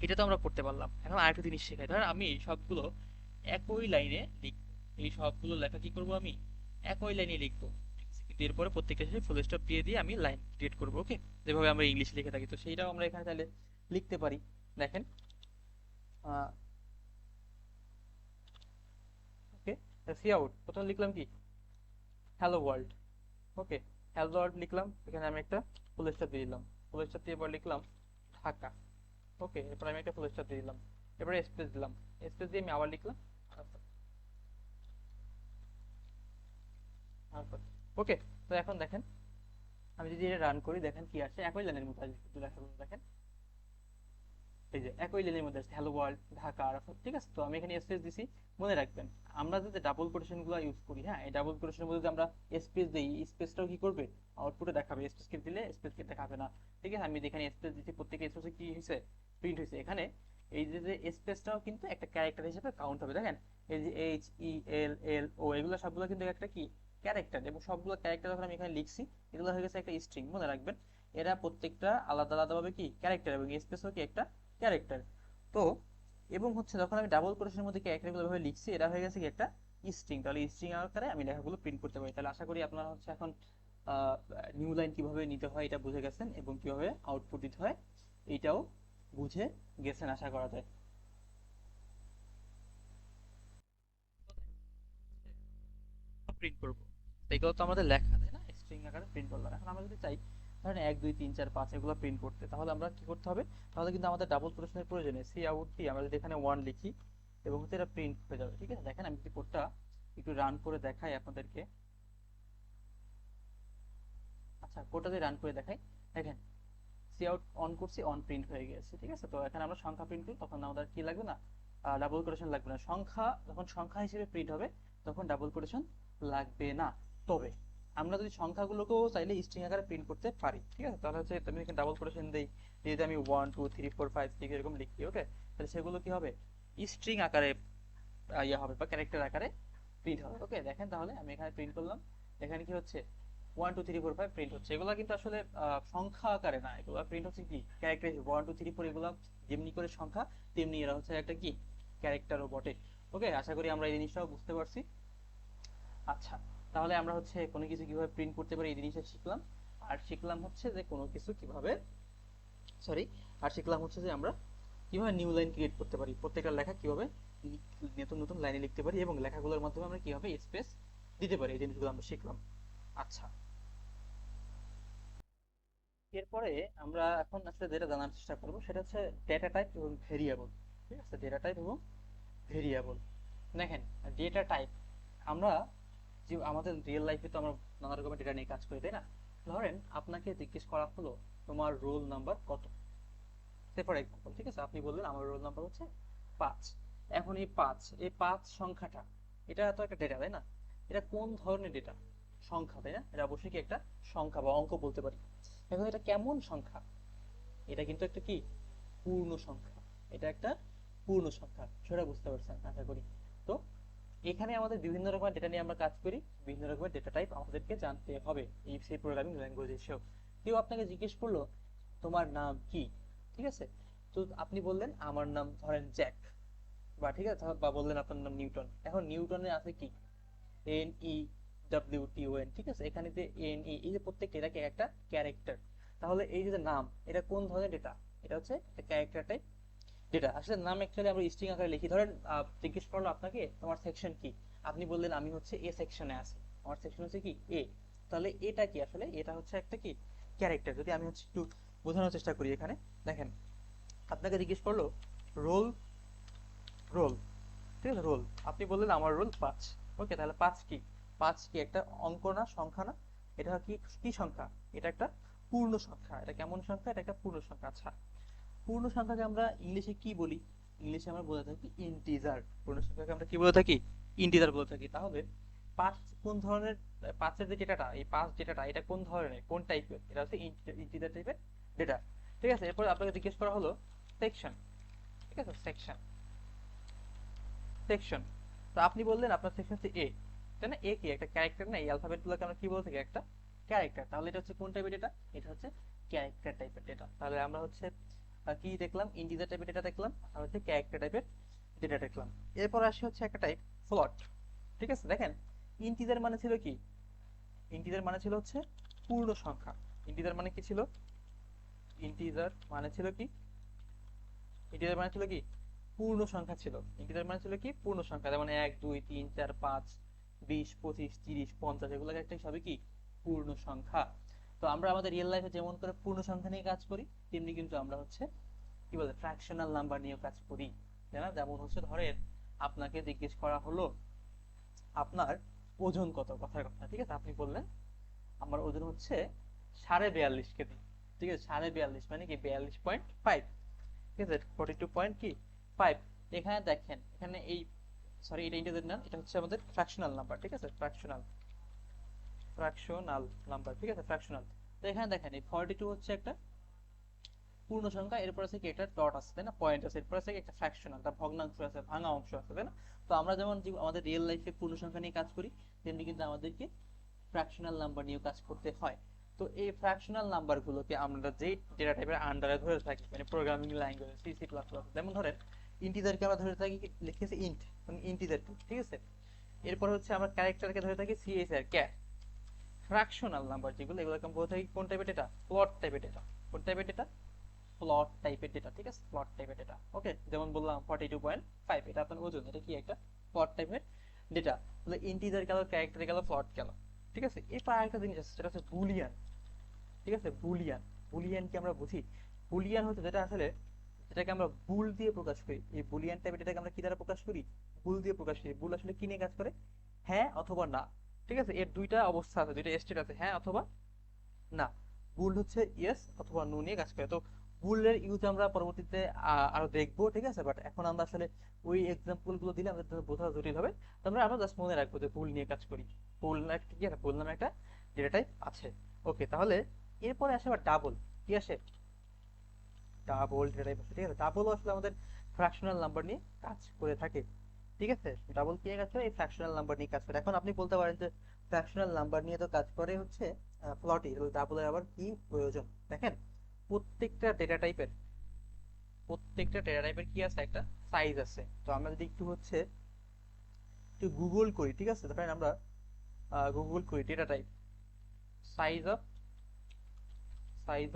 এটা তো আমরা করতে পারলাম। এখন আরেকটা জিনিস শেখাই, ধরেন আমি এই সবগুলো একই লাইনে লিখবো, এই সবগুলো লেখা কি করব, আমি একই লাইনে লিখবো, ঠিক আছে? কিন্তু এরপরে প্রত্যেকটা শেষে ফুল স্টপ দিয়ে দিয়ে আমি লাইন ক্রিয়েট করবো। ওকে, যেভাবে আমরা ইংলিশ লিখে থাকি, তো সেইটাও আমরা এখানে চাইলে লিখতে পারি। দেখেন ওকে, সি আউট প্রথমে লিখলাম কি হ্যালো ওয়ার্ল্ড। ওকে, হ্যালো ওয়ার্ল্ড লিখলাম, এখানে আমি একটা ফুল স্টপ দিয়ে দিলাম, ফুল স্টপ দিয়ে এবার লিখলাম ঢাকা। ওকে, এরপর আমি একটা ফুল স্টপ দিয়ে দিলাম, এবারে স্পেস দিলাম, স্পেস দিয়ে আমি আবার লিখলাম ওকে। তো এখন দেখেন আমি যদি এটা রান করি দেখেন কি আসে, একই লাইনের মধ্যে আসবে কিন্তু লেখাগুলো দেখেন, এই যে একই লাইনের মধ্যে আসছে হ্যালো ওয়ার্ল্ড ঢাকা আরাফাত, ঠিক আছে। তো আমি এখানে স্পেস দিছি। মনে রাখবেন আমরা যদি ডাবল কোটেশন গুলো ইউজ করি, হ্যাঁ এই ডাবল কোটেশনের মধ্যে যদি আমরা স্পেস দিই, স্পেসটাও কি করবে, আউটপুটে দেখাবে। স্পেস কে দিলে স্পেস কে দেখাবে না, ঠিক আছে। আমি এখানে স্পেস দিচ্ছি, প্রত্যেকটা স্পেসে কি হয়েছে, প্রিন্ট হয়েছে। এখানে এই যে যে স্পেসটাও কিন্তু একটা ক্যারেক্টার হিসেবে কাউন্ট হবে। দেখেন এই যে এইচ ই এল এল ও, এগুলো সবগুলো কিন্তু একটা কি ক্যারেক্টার, এবং সবগুলো ক্যারেক্টার যখন আমি এখানে লিখছি এগুলো হয়ে গেছে একটা স্ট্রিং। মনে রাখবেন এরা প্রত্যেকটা আলাদা আলাদা ভাবে কি ক্যারেক্টার, এবং স্পেসও কি একটা ক্যারেক্টার। তো এবং হচ্ছে যখন আমি ডাবল কোটেশনের মধ্যে ক্যারেক্টারগুলো ভাবে লিখছি, এটা হয়ে গেছে কি একটা স্ট্রিং। তাহলে স্ট্রিং আকারে আমি লেখাগুলো প্রিন্ট করতে পারি। তাহলে আশা করি আপনারা হচ্ছে এখন নিউ লাইন কিভাবে নিতে হয় এটা বুঝে গেছেন, এবং কিভাবে আউটপুট দিতে হয় এইটাও বুঝে গেছেন আশা করা যায়। প্রিন্ট করবো, এগুলো তো আমাদের লেখা, তাই না, স্ট্রিং আকারে প্রিন্ট করলাম। এখন আমরা যদি চাই ধরেন 1 2 3 4 5 এগুলো প্রিন্ট করতে, তাহলে আমরা কি করতে হবে, তাহলে কিন্তু আমাদের ডাবল কোটেশনের প্রয়োজন নেই। সি আউট দিয়ে আমরা যদি এখানে 1 লিখি এবং হচ্ছে এটা প্রিন্ট হয়ে যাবে, ঠিক আছে। দেখেন আমি যদি কোডটা একটু রান করে দেখাই আপনাদেরকে। আচ্ছা, কোডটা যদি রান করে দেখাই, দেখেন সি আউট অন করছি, অন প্রিন্ট হয়ে গেছে, ঠিক আছে। তো এখানে আমরা সংখ্যা প্রিন্ট করি, তখন আমাদের কি লাগবে না, ডাবল কোটেশন লাগবে না। সংখ্যা যখন সংখ্যা হিসেবে প্রিন্ট হবে তখন ডাবল কোটেশন লাগবে না। তবে আমরা যদি সংখ্যাগুলোকেও চাইলে স্ট্রিং আকারে প্রিন্ট করতে পারি, ঠিক আছে। তাহলে হচ্ছে আমি এখানে ডাবল কোটেশন দেই, যদি আমি 1 2 3 4 5 6 এরকম লিখি, ওকে, তাহলে সেগুলো কি হবে, স্ট্রিং আকারে ইয়ে হবে বা ক্যারেক্টার আকারে প্রিন্ট হবে। ওকে, দেখেন তাহলে আমি এখানে প্রিন্ট করলাম, এখানে কি হচ্ছে 1 2 3 4 5 প্রিন্ট হচ্ছে। এগুলো কিন্তু আসলে সংখ্যা আকারে না, এগুলো প্রিন্ট হচ্ছে কি ক্যারেক্টার। 1 2 3 4 এগুলো যেমনি করে সংখ্যা, তেমনি এরা হচ্ছে একটা কি ক্যারেক্টারও বটে। ওকে, আশা করি আমরা এই জিনিসটাও বুঝতে পারছি। আচ্ছা, তাহলে আমরা হচ্ছে কোনো কিছু কিভাবে প্রিন্ট করতে পারি এই জিনিসটা শিখলাম। আর শিখলাম হচ্ছে যে কোনো কিছু কিভাবে, সরি, আর শিখলাম হচ্ছে যে আমরা কিভাবে নিউ লাইন ক্রিয়েট করতে পারি, প্রত্যেকটা লেখা কিভাবে নতুন নতুন লাইনে লিখতে পারি, এবং লেখাগুলোর মাধ্যমে আমরা কিভাবে স্পেস দিতে পারি, এই জিনিসগুলো আমরা শিখলাম। আচ্ছা, এরপরে আমরা এখন আসলে যেটা জানার চেষ্টা করব সেটা হচ্ছে ডেটা টাইপ এবং ভেরিয়েবল। ঠিক আছে, ডেটা টাইপ এবং ভেরিয়েবল। দেখেন, ডেটা টাইপ আমরা যে আমাদের রিয়েল লাইফে তো আমরা নানা রকমের ডেটা নিয়ে কাজ করি, তাই না। ধরেন আপনাকে জিজ্ঞেস করা হলো তোমার রোল নাম্বার কত, সে ফর এক্সাম্পল, ঠিক আছে। আপনি বললেন আমার রোল নাম্বার হচ্ছে 5। এখন এই পাঁচ সংখ্যাটা, এটা তো একটা ডেটা, তাই না। এটা কোন ধরনের ডেটা, সংখ্যা, তাই না। এটা অবশ্যই কি একটা সংখ্যা বা অঙ্ক বলতে পারি। এখন এটা কেমন সংখ্যা, এটা কিন্তু একটা কি পূর্ণ সংখ্যা, এটা একটা পূর্ণ সংখ্যা, সেটা বুঝতে পারছেন আশা করি। তো এখানে আমাদের বিভিন্ন রকমের ডেটা নিয়ে আমরা কাজ করি, বিভিন্ন রকমের ডেটা টাইপ আমাদেরকে জানতে হবে এই সি প্রোগ্রামিং ল্যাঙ্গুয়েজ এসেও। কেউ আপনাকে জিজ্ঞেস করলো তোমার নাম কি, ঠিক আছে। তো আপনি বললেন আমার নাম ধরেন জ্যাক, বা ঠিক আছে, বা বললেন আপনার নাম নিউটন। এখন নিউটনে আছে কি NEWTON, ঠিক আছে। এখানে যে NE, এই যে প্রত্যেকটা এটা কি একটা ক্যারেক্টার। তাহলে এই যে নাম, এটা কোন ধরনের ডেটা, এটা হচ্ছে একটা ক্যারেক্টার টাইপ ডেটা। আসলে নাম অ্যাকচুয়ালি আমরা স্ট্রিং আকারে লিখি। ধরেন জিজ্ঞেস করলো আপনাকে তোমার সেকশন কি, আপনি বললেন আমি হচ্ছে এ সেকশনে আছি, আমার সেকশন হচ্ছে কি এ। তাহলে এটা কি, আসলে এটা হচ্ছে একটা কি ক্যারেক্টার। যদি আমি হচ্ছে একটু বোঝানোর চেষ্টা করি, এখানে দেখেন আপনাকে জিজ্ঞেস করলো রোল, রোল, ঠিক আছে, রোল। আপনি বললেন আমার রোল 5। ওকে, তাহলে 5 কি, 5 কি একটা অঙ্ক না, সংখ্যা না। এটা কি কি সংখ্যা, এটা একটা পূর্ণ সংখ্যা। এটা কেমন সংখ্যা, এটা একটা পূর্ণ সংখ্যা। আচ্ছা, পূর্ণ সংখ্যাকে আমরা ইংলিশে কি বলি, ইংলিশে আমরা বলে থাকি ইন্টিজার। পূর্ণ সংখ্যাকে আমরা কি বলে থাকি, ইন্টিজার বলে থাকি। তাহলে 5 কোন ধরনের, 5-এর যে ডেটাটা, এই 5 ডেটাটা এটা কোন ধরনের, কোন টাইপের, এটা হচ্ছে ইন্টিজার টাইপের ডেটা, ঠিক আছে। এরপর আপনাকে জিজ্ঞেস করা হলো সেকশন, ঠিক আছে, সেকশন, সেকশন। তো আপনি বললেন আপনার সেকশন হচ্ছে এ, তাই না। এ কি একটা ক্যারেক্টার না, এই অ্যালফাবেট গুলোকে আমরা কি বলে থাকি, একটা ক্যারেক্টার। তাহলে এটা হচ্ছে কোন টাইপের ডেটা, এটা হচ্ছে ক্যারেক্টার টাইপের ডেটা। তাহলে আমরা হচ্ছে কি দেখলাম, ইন্টিজার টাইপের ডেটা দেখলাম, আর হচ্ছে ক্যারেক্টার টাইপের ডেটা দেখলাম। এরপর আসে হচ্ছে একটা টাইপ ফ্লোট, ঠিক আছে। দেখেন, ইন্টিজার মানে ছিল কি, ইন্টিজার মানে ছিল হচ্ছে পূর্ণ সংখ্যা। ইন্টিজার মানে কি ছিল, ইন্টিজার মানে ছিল কি, ইন্টিজার মানে ছিল কি পূর্ণ সংখ্যা ছিল। ইন্টিজার মানে ছিল কি পূর্ণ সংখ্যা, যেমন 1 2 3 4 5 20 25 30 50, এগুলোকে একটা হিসাবে কি পূর্ণ সংখ্যা। তো আমরা আমাদের রিয়েল লাইফে যেমন করে পূর্ণ সংখ্যা নিয়ে কাজ করি, তেমনি কিন্তু আমরা হচ্ছে কি বলে ফ্র্যাকশনাল নাম্বার নিয়ে কাজ করি, তাই না। যেমন হচ্ছে ধরেন আপনাকে জিজ্ঞেস করা হলো আপনার ওজন কত, কথার কথা, ঠিক আছে। আপনি বললেন আমার ওজন হচ্ছে 42.5 কেজি, ঠিক আছে। 42.5 মানে কি 42.5, ঠিক আছে, 42 পয়েন্ট কি 5। এখানে দেখেন, এখানে এই, সরি এটা ইন্টিজার না, এটা হচ্ছে আমাদের ফ্র্যাকশনাল নাম্বার, ঠিক আছে, ফ্র্যাকশনাল, ফ্র্যাকশনাল নাম্বার, ঠিক আছে, ফ্র্যাকশনাল। তো এখানে দেখেন এই 42 হচ্ছে একটা পূর্ণ সংখ্যা, এরপর আছে কি একটা ডট আছে, তাই না, পয়েন্ট আছে, এরপর আছে কি একটা ফ্র্যাকশনাল, একটা ভগ্নাংশ আছে, ভাঙা অংশ আছে, তাই না। তো আমরা যেমন আমাদের রিয়েল লাইফে পূর্ণ সংখ্যা নিয়ে কাজ করি, তেমনি কিন্তু আমাদেরকে ফ্র্যাকশনাল নাম্বার নিয়েও কাজ করতে হয়। তো এই ফ্র্যাকশনাল নাম্বারগুলোকে আমরা যেই ডেটা টাইপের আন্ডারে ধরে থাকি, মানে প্রোগ্রামিং ল্যাঙ্গুয়েজ সি++, যেমন ধরেন ইন্টিজারকে আমরা ধরে থাকি, লিখেছি ইন্ট, মানে ইন্টিজার, ঠিক আছে। এরপর হচ্ছে আমরা ক্যারেক্টারকে ধরে থাকি CHR, ক্যার। ফ্র্যাকশনাল নাম্বার যেগুলো, এগুলোকে আমরা বলে থাকি কোন টাইপের ডেটা, প্লট টাইপের ডেটা। কোন টাইপের ডেটা, প্লট টাইপের ডেটা, ঠিক আছে, প্লট টাইপের ডেটা। ওকে, যেমন বললাম 42.5, এটা আপনার ওজন, এটা কি একটা প্লট টাইপের ডেটা। তাহলে ইন্টিজার গেল, ক্যারেক্টার গেল, প্লট গেল, ঠিক আছে। এরপর আরেকটা জিনিস আছে, সেটা হচ্ছে বুলিয়ান, ঠিক আছে। বুলিয়ান, বুলিয়ান কি আমরা বুঝি, বুলিয়ান হচ্ছে যেটা আসলে, যেটাকে আমরা বুল দিয়ে প্রকাশ করি। এই বুলিয়ান টাইপের ডেটাকে আমরা কি দ্বারা প্রকাশ করি, বুল দিয়ে প্রকাশ করি। বুল আসলে কি নিয়ে কাজ করে, হ্যাঁ অথবা না, ঠিক আছে। এর দুইটা অবস্থা আছে, দুইটা স্টেট আছে, হ্যাঁ অথবা না। বুল হচ্ছে ইয়েস অথবা নো নিয়ে কাজ করে। তো বুলের ইউজ আমরা পরবর্তীতে আরো দেখবো, ঠিক আছে, বাট এখন আমরা আসলে ওই এক্সাম্পল গুলো দিলে আমাদের জন্য বোঝা জটিল হবে। তো আমরা জাস্ট মনে রাখবো যে বুল নিয়ে কাজ করি। বুল না একটা কি আছে, বুল নামে একটা ডেটা টাইপ আছে। ওকে, তাহলে এরপরে আসে আবার ডাবল। কি আসে? ডাবল ডেটা টাইপ আছে, ঠিক আছে। ডাবলও আসলে আমাদের ফ্র্যাকশনাল নাম্বার নিয়ে কাজ করে থাকে, ঠিক আছে। ডাবল কি নিয়ে কাজ করে? এই ফ্র্যাকশনাল নাম্বার নিয়ে কাজ করে। এখন আপনি বলতে পারেন যে ফ্র্যাকশনাল নাম্বার নিয়ে তো কাজ করে হচ্ছে ফ্লটি, ডাবলের আবার কি প্রয়োজন? দেখেন, প্রত্যেকটা ডেটা টাইপের কি আছে, একটা সাইজ আছে। তো আমরা যদি একটু হচ্ছে একটু গুগল করি, ঠিক আছে, ধরেন আমরা গুগল করি data type, size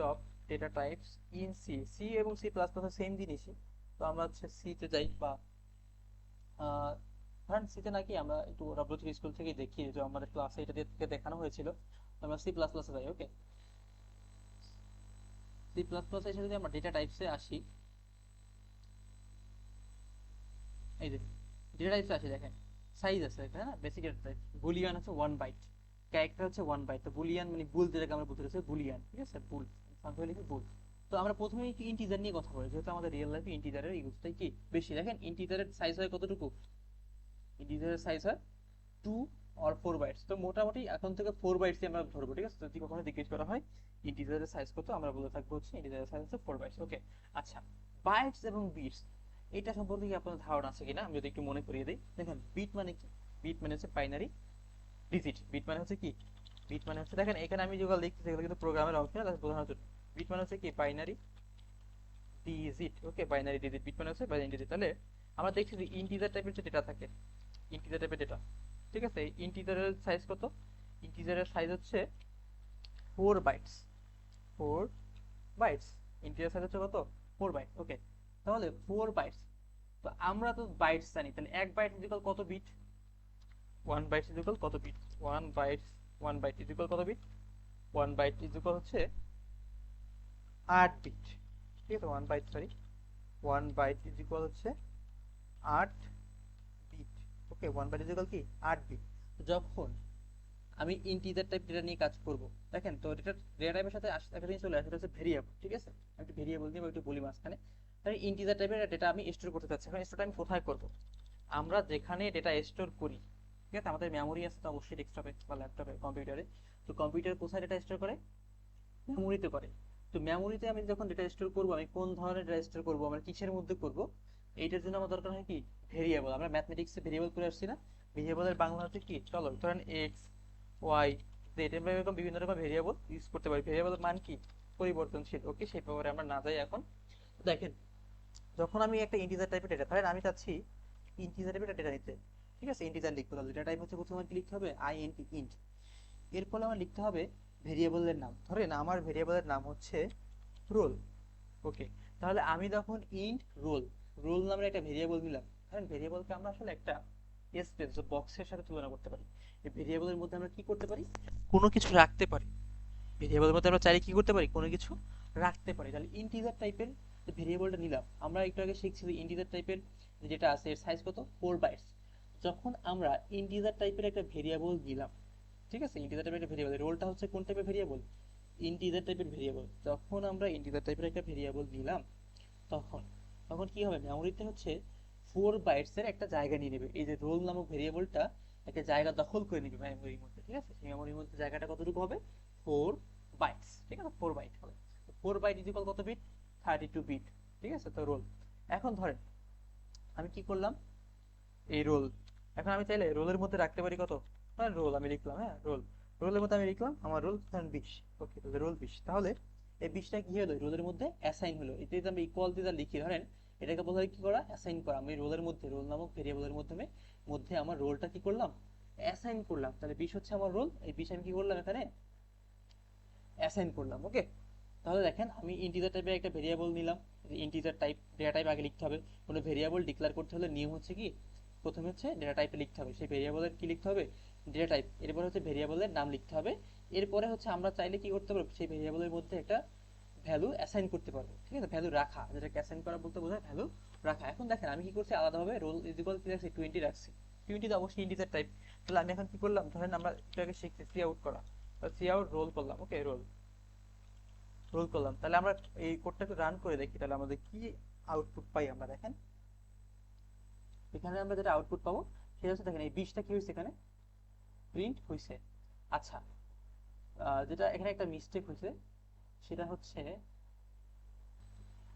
of data types in C. C এবং সি প্লাস প্লাস সেম জিনিসই। তো আমরা হচ্ছে সি তে যাই, বা ধরেন সিতে নাকি আমরা একটু ডব্লিউ3 স্কুল থেকে দেখি যে আমাদের ক্লাসে এটা দিয়ে থেকে দেখানো হয়েছিল। তো আমরা সি প্লাস প্লাসে যাই। ওকে, সি প্লাস প্লাস এসে যদি আমরা ডেটা টাইপসে আসি, এই যে ডেটা টাইপসে আসি, দেখেন সাইজ আছে এখানে না, বেসিক ডেটা টাইপ। বুলিয়ান হচ্ছে 1 বাইট, ক্যারেক্টার হচ্ছে 1 বাইট। তো বুলিয়ান মানে বুল, যেটাকে আমরা বলতে চাইছি বুলিয়ান, ঠিক আছে, বুল, সংখ্যা লিখে বুল। তো আমরা প্রথমে একটু ইন্টিজার নিয়ে কথা বলি, যেহেতু আমাদের রিয়েল লাইফে ইন্টিজারের ইউজটাই কি বেশি। দেখেন ইন্টিজারের সাইজ হয় কতটুকু? ইন্টিজারের সাইজ হয় 2 or 4 বাইটস। তো মোটামুটি এখন থেকে 4 বাইটসই আমরা ধরবো, ঠিক আছে। যদি কখনো জিজ্ঞেস করা হয় ইন্টিজারের সাইজ কত, আমরা বলে থাকবো হচ্ছে ইন্টিজারের সাইজ হচ্ছে 4 বাইটস। ওকে, আচ্ছা, বাইটস এবং বিটস এটা সম্পর্কে কি আপনার ধারণা আছে কিনা আমি যদি একটু মনে করিয়ে দিই। দেখেন বিট মানে কি? বিট মানে হচ্ছে বাইনারি ডিজিট। বিট মানে হচ্ছে কি? বিট মানে হচ্ছে, দেখেন এখানে আমি যেগুলো লিখতেছি এগুলো কিন্তু প্রোগ্রামের অংশ না, বোঝানোর জন্য। বিট মানে হচ্ছে কি? Binary digit. Okay, binary digit, bit মানে হচ্ছে বাইনারি ডিজিট। তাহলে আমরা দেখছি যে ইন্টিজার টাইপের যে ডেটা থাকে, ইন্টিজার টাইপের ডেটা, ঠিক আছে, ইন্টিজারের সাইজ কত? ইন্টিজারের সাইজ হচ্ছে 4 বাইটস। 4 বাইটস, ইন্টিজার সাইজ হচ্ছে কত? 4 বাইট। ওকে, তাহলে 4 বাইটস, তো আমরা তো বাইটস জানি, তাহলে 1 বাইট ইকুয়াল কত বিট? 1 বাইট ইকুয়াল কত বিট? 1 বাইট ইকুয়াল কত বিট? 1 বাইট ইকুয়াল হচ্ছে 8 বিট, ঠিক আছে। 1 বাইট, সরি, 1 বাইট ইকুয়াল হচ্ছে 8 বিট। ওকে, 1 বাইট ইকুয়াল কি? 8 বিট। যখন আমি ইন্টিজার টাইপ ডেটা নিয়ে কাজ করব, দেখেন তো ডেটা ডেটা টাইপের সাথে একটা জিনিস চলে আসে, সেটা হচ্ছে ভেরিয়েবল, ঠিক আছে। আমি একটু ভেরিয়েবল নিয়ে একটু বলি মাঝখানে। তাহলে ইন্টিজার টাইপের ডেটা আমি স্টোর করতে চাচ্ছি, এখন স্টোরটা আমি কোথায় করব? আমরা যেখানে ডেটা স্টোর করি, ঠিক আছে, আমাদের মেমোরি আছে তো অবশ্যই, ডেস্কটপে বা ল্যাপটপে, কম্পিউটারে। তো কম্পিউটার কোথায় ডেটা স্টোর করে? মেমোরিতে করে। তো মেমোরিতে আমি যখন ডেটা স্টোর করব, আমি কোন ধরনের ডেটা স্টোর করব, আমরা কিসের মধ্যে করব, এইটার জন্য আমার দরকার হয় কি? ভেরিয়েবল। আমরা ম্যাথমেটিক্সে ভেরিয়েবল করে আসছি না? ভেরিয়েবলের বাংলা হচ্ছে কি? চলো ধরেন এক্স, ওয়াই, জেড, আমরা এরকম বিভিন্ন রকম ভেরিয়েবল ইউজ করতে পারি। ভেরিয়েবলের মান কি? পরিবর্তনশীল। ওকে, সেই ব্যাপারে আমরা না যাই এখন। দেখেন, যখন আমি একটা ইন্টিজার টাইপের ডেটা, ধরেন আমি চাচ্ছি ইন্টিজার টাইপের ডেটা নিতে, ঠিক আছে, ইন্টিজার লিখবো। তাহলে ডেটা টাইপ হচ্ছে প্রথমে কি লিখতে হবে? Int, int. এরপরে আমার লিখতে হবে ভেরিয়েবলের নাম। ধরেন আমার ভেরিয়েবলের নাম হচ্ছে রোল। ওকে, তাহলে আমি যখন ইন্ট রোল, রোল নামের একটা ভেরিয়েবল নিলাম, ধরেন ভেরিয়েবলকে আমরা আসলে একটা স্পেস বক্সের সাথে তুলনা করতে পারি। এই ভেরিয়েবলের মধ্যে আমরা কি করতে পারি? কোনো কিছু রাখতে পারি। ভেরিয়েবলের মধ্যে আমরা চাইলে কি করতে পারি? কোনো কিছু রাখতে পারি। তাহলে ইন্টিজার টাইপের যে ভেরিয়েবলটা নিলাম, আমরা একটু আগে শিখছি যে ইন্টিজার টাইপের যেটা আছে এর সাইজ কত? 4 বাইটস। যখন আমরা ইন্টিজার টাইপের একটা ভেরিয়েবল দিলাম, ঠিক আছে, ইন্টিজার টাইপের একটা ভেরিয়েবল, রোলটা হচ্ছে কোন টাইপের ভেরিয়েবল? ইন্টিজার টাইপের ভেরিয়েবল। যখন আমরা ইন্টিজার টাইপের একটা ভেরিয়েবল দিলাম, তখন তখন কি হবে? মেমোরিতে হচ্ছে 4 বাইটস এর একটা জায়গা নিয়ে নেবে। এই যে রোল নামক ভেরিয়েবলটা একটা জায়গা দখল করে নেবে মেমোরির মধ্যে, ঠিক আছে। সেই মেমোরির মধ্যে জায়গাটা কতটুকু হবে? 4 বাইটস, ঠিক আছে, 4 বাইট হবে। 4 বাইট ইকুয়াল কত বিট? 32 বিট, ঠিক আছে। তো রোল, এখন ধরেন আমি কি করলাম, এই রোল, এখন আমি চাইলে রোলের মধ্যে রাখতে পারি কত? রোল আমি লিখলাম, হ্যাঁ রোল, রোলের মধ্যে আমি লিখলাম আমার রোল 20। ওকে, তাহলে রোল 20। তাহলে এই 20টা কি হলো? রোলের মধ্যে অ্যাসাইন হলো। এটা যদি আমি ইকুয়াল দিয়ে লিখি, ধরেন এটাকে বলা হয় কি করা? অ্যাসাইন করা। আমি রোলের মধ্যে, রোল নামক ভেরিয়েবলের মাধ্যমে মধ্যে আমার রোলটা কি করলাম? অ্যাসাইন করলাম। তাহলে 20 হচ্ছে আমার রোল, এই 20 আমি কি করলাম? এখানে অ্যাসাইন করলাম। ওকে, তাহলে দেখেন আমি ইন্টিজার টাইপের একটা ভেরিয়েবল নিলাম। ইন্টিজার টাইপ ডেটা টাইপ আগে লিখতে হবে। কোনো ভেরিয়েবল ডিক্লেয়ার করতে হলে নিয়ম হচ্ছে কি? প্রথমে হচ্ছে ডেটা টাইপে লিখতে হবে, সেই ভেরিয়েবলের কি লিখতে হবে? Data type. এরপর হচ্ছে ভেরিয়েবলের নাম লিখতে হবে। এরপরে হচ্ছে আমরা চাইলে কি করতে পারবো? সেই ভেরিয়েবলের মধ্যে একটা ভ্যালু অ্যাসাইন করতে পারবো, ঠিক আছে, ভ্যালু রাখা, যেটাকে অ্যাসাইন করা বলতে বোঝায় ভ্যালু রাখা। এখন দেখেন আমি কি করছি আলাদাভাবে, রোল ইজ ইকুয়াল কি রাখছি? 20 রাখছি। 20 তো অবশ্যই ইন্টিজার টাইপ। তাহলে আমি এখন কি করলাম? ধরেন আমরা এটাকে শিখছি সি আউট করা, সি আউট রোল করলাম। ওকে, রোল, রোল করলাম, তাহলে আমরা এই কোডটাকে রান করে দেখি, তাহলে আমাদের কি আউটপুট পাই আমরা। দেখেন এখানে আমরা যেটা আউটপুট পাবো সেটা হচ্ছে, দেখেন এই 20টা কি হয়েছে এখানে প্রিন্ট হয়েছে। আচ্ছা, যেটা এখানে একটা মিস্টেক হয়েছে সেটা হচ্ছে,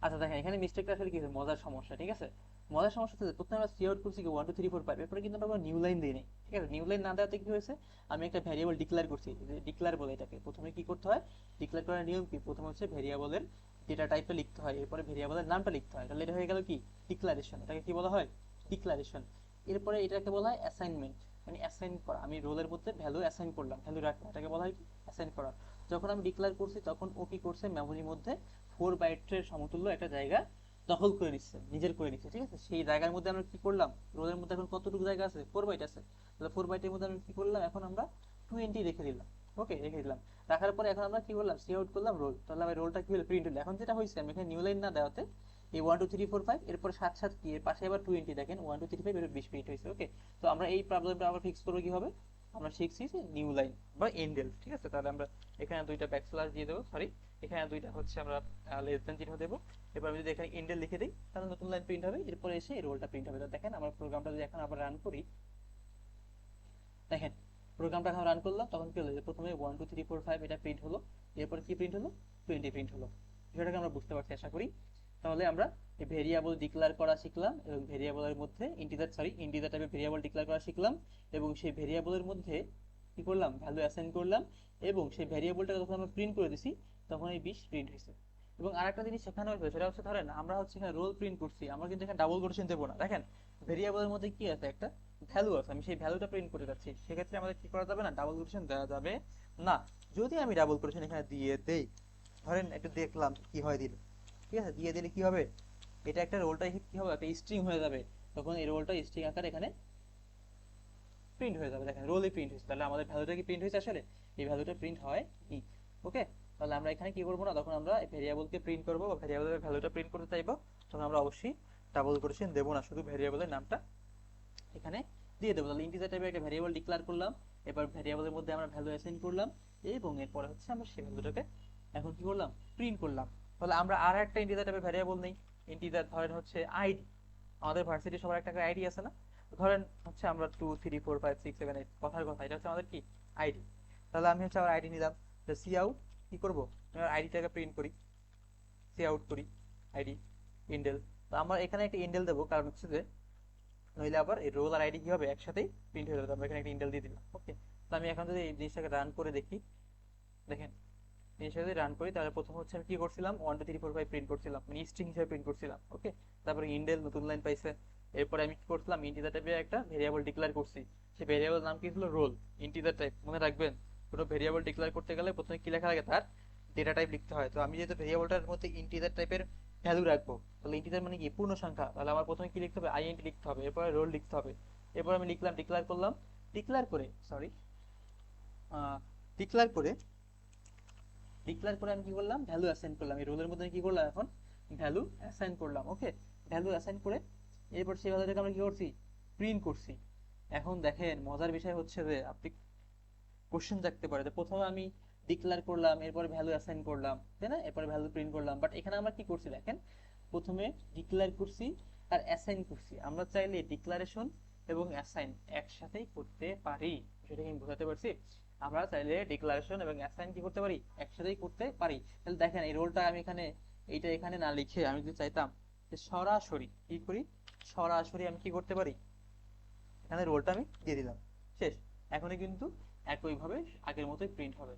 আচ্ছা দেখেন এখানে মিস্টেকটা আসলে কি হয়েছে, মজার সমস্যা, ঠিক আছে। মজার সমস্যা হচ্ছে প্রথমে আমরা সি আউট করছি কি 1 2 3 4 5, এরপরে কিন্তু আমরা নিউ লাইন দিই নাই, ঠিক আছে। নিউ লাইন না দেওয়াতে কি হয়েছে, আমি একটা ভ্যারিয়েবল ডিক্লেয়ার করছি, ডিক্লেয়ার বলে এটাকে। প্রথমে কি করতে হয়, ডিক্লেয়ার করার নিয়ম কি, প্রথমে হচ্ছে ভ্যারিয়েবলের ডেটা টাইপটা লিখতে হয়, এরপরে ভ্যারিয়েবলের নামটা লিখতে হয়, তাহলে এটা হয়ে গেল কি ডিক্লারেশন। এটাকে কি বলা হয়, ডিক্লারেশন। এরপরে এটাকে বলা হয় অ্যাসাইনমেন্ট, মানে অ্যাসাইন করা। আমি রোলের মধ্যে ভ্যালু অ্যাসাইন করলাম, ভ্যালু রাখলাম, এটাকে বলা হয় কি অ্যাসাইন করা। যখন আমি ডিক্লেয়ার করছি তখন ও কি করছে, মেমোরির মধ্যে 4 বাইটের সমতুল্য একটা জায়গা দখল করে নিচ্ছে, নিজের করে নিচ্ছে, ঠিক আছে। সেই জায়গার মধ্যে আমরা কি করলাম, রোলের মধ্যে এখন কতটুকু জায়গা আছে, 4 বাইট আছে, তাহলে 4 বাইটের মধ্যে আমরা কি করলাম, এখন আমরা 20 রেখে দিলাম। ওকে, রেখে দিলাম। রাখার পরে এখন আমরা কি করলাম, সি আউট করলাম রোল, তাহলে আমার রোলটা কি হলো, প্রিন্ট হলো। এখন যেটা হয়েছে, আমি এখানে নিউ লাইন না দেওয়াতে এই 1 2 3 4 5 এরপর 7 7 কি এর পাশে আবার 20, দেখেন 1 2 3 5 এর 20 প্রিন্ট হয়েছে। ওকে, তো আমরা এই প্রবলেমটা আবার ফিক্স করব কিভাবে, আমরা শিখছি যে নিউ লাইন বা এন্ডেল, ঠিক আছে। তাহলে আমরা এখানে দুইটা ব্যাকস্ল্যাশ দিয়ে দেবো, সরি এখানে দুইটা হচ্ছে আমরা লেস দেন চিহ্ন দেবো। এবার আমি যদি এখানে এন্ডেল লিখে দিই তাহলে নতুন লাইন প্রিন্ট হবে, এরপরে এসে এই রোলটা প্রিন্ট হবে। তো দেখেন আমার প্রোগ্রামটা যদি এখন আবার রান করি, দেখেন প্রোগ্রামটা এখন রান করলাম, তখন কি হলো যে প্রথমে 1 2 3 4 5 এটা প্রিন্ট হলো, এরপর কি প্রিন্ট হলো, 20 প্রিন্ট হলো। বিষয়টাকে আমরা বুঝতে পারছি আশা করি। তাহলে আমরা এই ভেরিয়েবল ডিক্লেয়ার করা শিখলাম, এবং ভেরিয়েবলের মধ্যে ইন্টিজার টাইপের ভেরিয়েবল ডিক্লেয়ার করা শিখলাম, এবং সেই ভেরিয়েবলের মধ্যে কি করলাম, ভ্যালু অ্যাসাইন করলাম, এবং সেই ভেরিয়েবলটাকে যখন আমরা প্রিন্ট করে দিছি তখন এই 20 প্রিন্ট হয়েছে। এবং আরেকটা জিনিস শেখানো হয়েছে, সেটা হচ্ছে ধরেন আমরা হচ্ছে এখানে রোল প্রিন্ট করছি, আমরা কিন্তু এখানে ডাবল কোটেশন দেবো না। দেখেন ভেরিয়েবলের মধ্যে কি আছে, একটা ভ্যালু আছে, আমি সেই ভ্যালুটা প্রিন্ট করতে যাচ্ছি, সেক্ষেত্রে আমাদের কি করা যাবে না, ডাবল কোটেশন দেওয়া যাবে না। যদি আমি ডাবল কোটেশন এখানে দিয়ে দেই, ধরেন একটু দেখলাম কি হয় দিল, ঠিক আছে, দিয়ে দিলে কি হবে, এটা একটা রোলটা কি হবে, একটা স্ট্রিং হয়ে যাবে, তখন এই রোলটা স্ট্রিং আকারে এখানে প্রিন্ট হয়ে যাবে। দেখেন রোলই প্রিন্ট হয়েছে, তাহলে আমাদের ভ্যালুটা কি প্রিন্ট হয়েছে, আসলে এই ভ্যালুটা প্রিন্ট হয় নি। ওকে, তাহলে আমরা এখানে কি করবো না, তখন আমরা ভেরিয়েবলকে প্রিন্ট করবো বা ভেরিয়েবলের ভ্যালুটা প্রিন্ট করতে চাইবো, তখন আমরা অবশ্যই ডাবল কোটেশন দেবো না, শুধু ভেরিয়েবলের নামটা এখানে দিয়ে দেবো। তাহলে ইন্টিজার টাইপের একটা ভেরিয়েবল ডিক্লেয়ার করলাম, এবার ভেরিয়েবলের মধ্যে আমরা ভ্যালু অ্যাসাইন করলাম, এবং এরপরে হচ্ছে আমরা সেই ভ্যালুটাকে এখন কি করলাম, প্রিন্ট করলাম। তাহলে আমরা আর একটা ইন্টিজার টাইপের ভেরিয়েবল নেই, ইন্টিজার ধরেন হচ্ছে আইডি। আমাদের ভার্সিটি সবার একটা আইডি আছে না, ধরেন হচ্ছে আমরা 2 3 4 5 6 7 8 কথার কথা, এটা হচ্ছে আমাদের কি আইডি। তাহলে আমি হচ্ছে আমার আইডি নিলাম, সি আউট কি করবো, আইডিটাকে প্রিন্ট করি, সি আউট করি আইডি ইন্ডেল। তো আমরা এখানে একটা ইন্ডেল দেবো, কারণ হচ্ছে যে নইলে আবার এই রোল আর আইডি কি হবে, একসাথেই প্রিন্ট হয়ে যাবে। আমরা এখানে একটা ইন্ডেল দিয়ে দিলাম। ওকে, তো আমি এখন যদি এই জিনিসটাকে রান করে দেখি, দেখেন জিনিসটা যদি রান করি, তাহলে প্রথম হচ্ছে আমি কি করছিলাম, 1 2 3 4 5 প্রিন্ট করছিলাম, মানে স্ট্রিং হিসেবে প্রিন্ট করছিলাম। ওকে, তারপরে ইন্ডেল নতুন লাইন পাইছে, এরপরে আমি কি করছিলাম, ইন্টিজার টাইপের একটা ভেরিয়েবল ডিক্লেয়ার করছি, সেই ভেরিয়েবল নাম কি ছিল, রোল। ইন্টিজার টাইপ মনে রাখবেন, কোনো ভেরিয়েবল ডিক্লেয়ার করতে গেলে প্রথমে কি লেখা লাগে, তার ডেটা টাইপ লিখতে হয়। তো আমি যেহেতু ভেরিয়েবলটার মধ্যে ইন্টিজার টাইপের ভ্যালু রাখবো, তাহলে ইন্টিজার মানে কি পূর্ণ সংখ্যা, তাহলে আমার প্রথমে কি লিখতে হবে, আইএনটি লিখতে হবে, এরপরে রোল লিখতে হবে। এরপর আমি লিখলাম, ডিক্লেয়ার করলাম, ডিক্লেয়ার করে সরি ডিক্লেয়ার করে ডিক্লেয়ার করে আমি কি করলাম, ভ্যালু অ্যাসাইন করলাম, এই রোলের মধ্যে কি করলাম, এখন ভ্যালু অ্যাসাইন করলাম। ওকে, ভ্যালু অ্যাসাইন করে এরপর সেই ভ্যালুটাকে আমরা কি করছি, প্রিন্ট করছি। এখন দেখেন মজার বিষয় হচ্ছে যে আপনি কোশ্চেন থাকতে পারে যে প্রথমে আমি ডিক্লেয়ার করলাম, এরপরে ভ্যালু অ্যাসাইন করলাম, তাই না, এরপরে ভ্যালু প্রিন্ট করলাম, বাট এখানে আমরা কি করছি দেখেন, প্রথমে ডিক্লেয়ার করছি আর অ্যাসাইন করছি। আমরা চাইলে ডিক্লারেশন এবং অ্যাসাইন একসাথেই করতে পারি, সেটা কি আমি বোঝাতে পারছি, আমরা চাইলে ডিক্লারেশন এবং অ্যাসাইন কি করতে পারি, একসাথেই করতে পারি। তাহলে দেখেন এই রোলটা আমি এখানে এইটা এখানে না লিখে আমি যদি চাইতাম যে সরাসরি কি করি, সরাসরি আমি কি করতে পারি, এখানে রোলটা আমি দিয়ে দিলাম, শেষ। এখনই কিন্তু একইভাবে আগের মতোই প্রিন্ট হবে।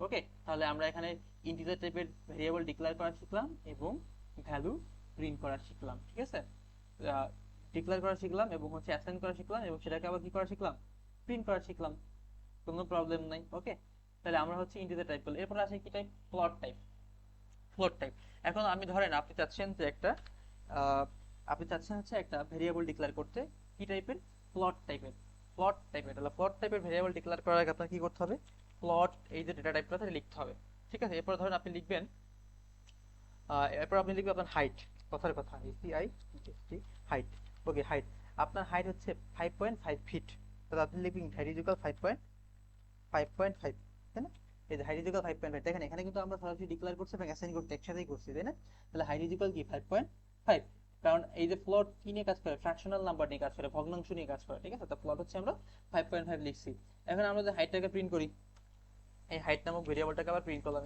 ওকে, তাহলে আমরা এখানে ইন্টিজার টাইপের ভেরিয়েবল ডিক্লেয়ার করা শিখলাম এবং ভ্যালু প্রিন্ট করা শিখলাম, ঠিক আছে। ডিক্লেয়ার করা শিখলাম এবং হচ্ছে অ্যাসাইন করা শিখলাম, এবং সেটাকে আবার কি করা শিখলাম, প্রিন্ট করা শিখলাম, কোনো প্রবলেম নাই। ওকে, তাহলে আমরা হচ্ছে ইন্টিজার টাইপ করলাম। এরপর আসে কি type, float type. Float type, এখন আমি ধরেন আপনি চাচ্ছেন যে একটা হচ্ছে একটা ভেরিয়েবল ডিক্লেয়ার করতে, কি টাইপের, ফ্লোট টাইপের। তাহলে ফ্লোট টাইপের ভেরিয়েবল ডিক্লেয়ার করার আগে আপনার কি করতে হবে, ফ্লোট এই যে ডেটা টাইপটা লিখতে হবে, ঠিক আছে। এরপর ধরেন আপনি লিখবেন, এরপর আপনি লিখবেন আপনার হাইট, কথার কথা HCI হাইট। ওকে, হাইট, আপনার হাইট হচ্ছে 5.5 ফিট, তাহলে আপনি লিখবেন হাইট ইজ ইকুয়াল 5.5, তাই না, এই যে হাইট ইজ ইকুয়াল 5.5, দেখেন এখানে কিন্তু আমরা সরাসরি ডিক্লেয়ার করছি এবং অ্যাসাইন করতে একসাথেই করছি, তাই না? তাহলে হাইট ইজ ইকুয়াল কি 5.5, কারণ এই যে প্লট কি নিয়ে কাজ করে, ফ্র্যাকশনাল নাম্বার নিয়ে কাজ করে, ভগ্নাংশ নিয়ে কাজ করে, ঠিক আছে? তো প্লট হচ্ছে আমরা 5.5 লিখছি। এখন আমরা যে হাইটটাকে প্রিন্ট করি, এই হাইট নামক ভেরিয়েবলটাকে আবার প্রিন্ট করলাম,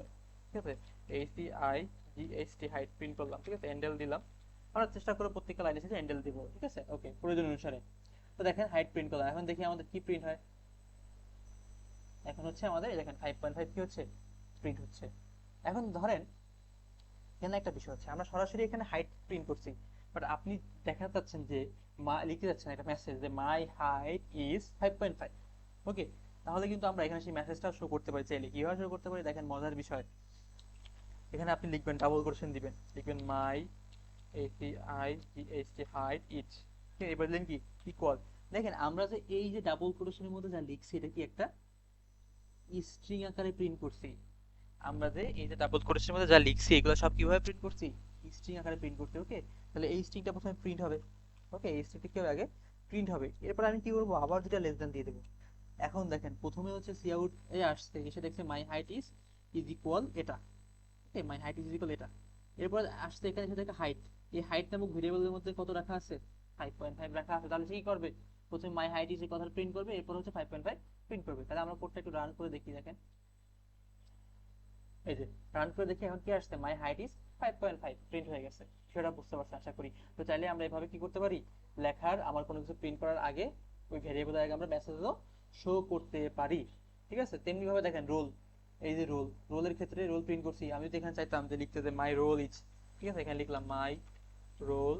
ঠিক আছে? HCIGHT হাইট প্রিন্ট করলাম, ঠিক আছে? হ্যান্ডেল দিলাম। আমরা চেষ্টা করব প্রত্যেকটা লাইনে শেষে হ্যান্ডেল দিব, ঠিক আছে? ওকে, প্রয়োজন অনুসারে। তো দেখেন হাইট প্রিন্ট করলাম, এখন দেখি আমাদের কি প্রিন্ট হয়। এখন হচ্ছে আমাদের এই দেখেন 5.5 কি হচ্ছে, প্রিন্ট হচ্ছে। এখন ধরেন এখানে একটা বিষয় হচ্ছে, আমরা সরাসরি এখানে হাইট প্রিন্ট করছি, বাট আপনি দেখাতে চাচ্ছেন যে লিখতে যাচ্ছেন একটা মেসেজ যে মাই হাইট ইজ 5.5, ওকে? তাহলে কিন্তু আমরা এখানে সেই মেসেজটা শো করতে পারি, চাইলে কিভাবে শো করতে পারি দেখেন, মজার বিষয়। এখানে আপনি লিখবেন, ডাবল কোটেশন দিবেন, লিখবেন মাই HCIGHT হাইট ইজ, ঠিক আছে? এবার দিলেন কি ইকুয়াল। দেখেন আমরা যে এই যে ডাবল কোটেশনের মধ্যে যা লিখছি এটা কি একটা স্ট্রিং আকারে প্রিন্ট করছি। আমরা যে এই যে ডাবল কোটেশনের মধ্যে যা লিখছি এগুলো সব কিভাবে প্রিন্ট করছি, স্ট্রিং আকারে প্রিন্ট করছি, ওকে? তাহলে এই স্ট্রিংটা প্রথমে প্রিন্ট হবে, ওকে? এই স্ট্রিংটা কি হবে, আগে প্রিন্ট হবে। এরপর আমি কি করব, আবার দুটা লেস দেন দিয়ে দেবো। এখন দেখেন প্রথমে হচ্ছে সি আউট এ আসছে, এসে দেখছে মাই হাইট ইজ ইকুয়াল এটা, ওকে? মাই হাইট ইজ ইকুয়াল এটা। এরপর আসছে এখানে এসে দেখে হাইট, এই হাইট নামক ভেরিয়েবলের মধ্যে কত রাখা আছে, 5.5 রাখা আছে। তাহলে সে কি করবে, প্রথমে মাই হাইট ইজ এর কথা প্রিন্ট করবে, এরপর হচ্ছে 5.5 প্রিন্ট করবে। তাহলে আমরা কোডটা একটু রান করে দেখি, দেখেন এই যে রান করে দেখি এখন কি আসছে, মাই হাইট ইজ 5.5 প্রিন্ট হয়ে গেছে। সেটা বুঝতে পারছেন আশা করি। তো চাইলে আমরা এভাবে কি করতে পারি, লেখার আমার কোনো কিছু প্রিন্ট করার আগে ওই ভেরিয়েবলের আগে আমরা মেসেজও শো করতে পারি, ঠিক আছে? তেমনি ভাবে দেখেন রোল, এই যে রোলের ক্ষেত্রে রোল প্রিন্ট করছি। আমি যদি এখানে চাইতাম যে লিখতে যে মাই রোল ইজ, ঠিক আছে? এখানে লিখলাম মাই রোল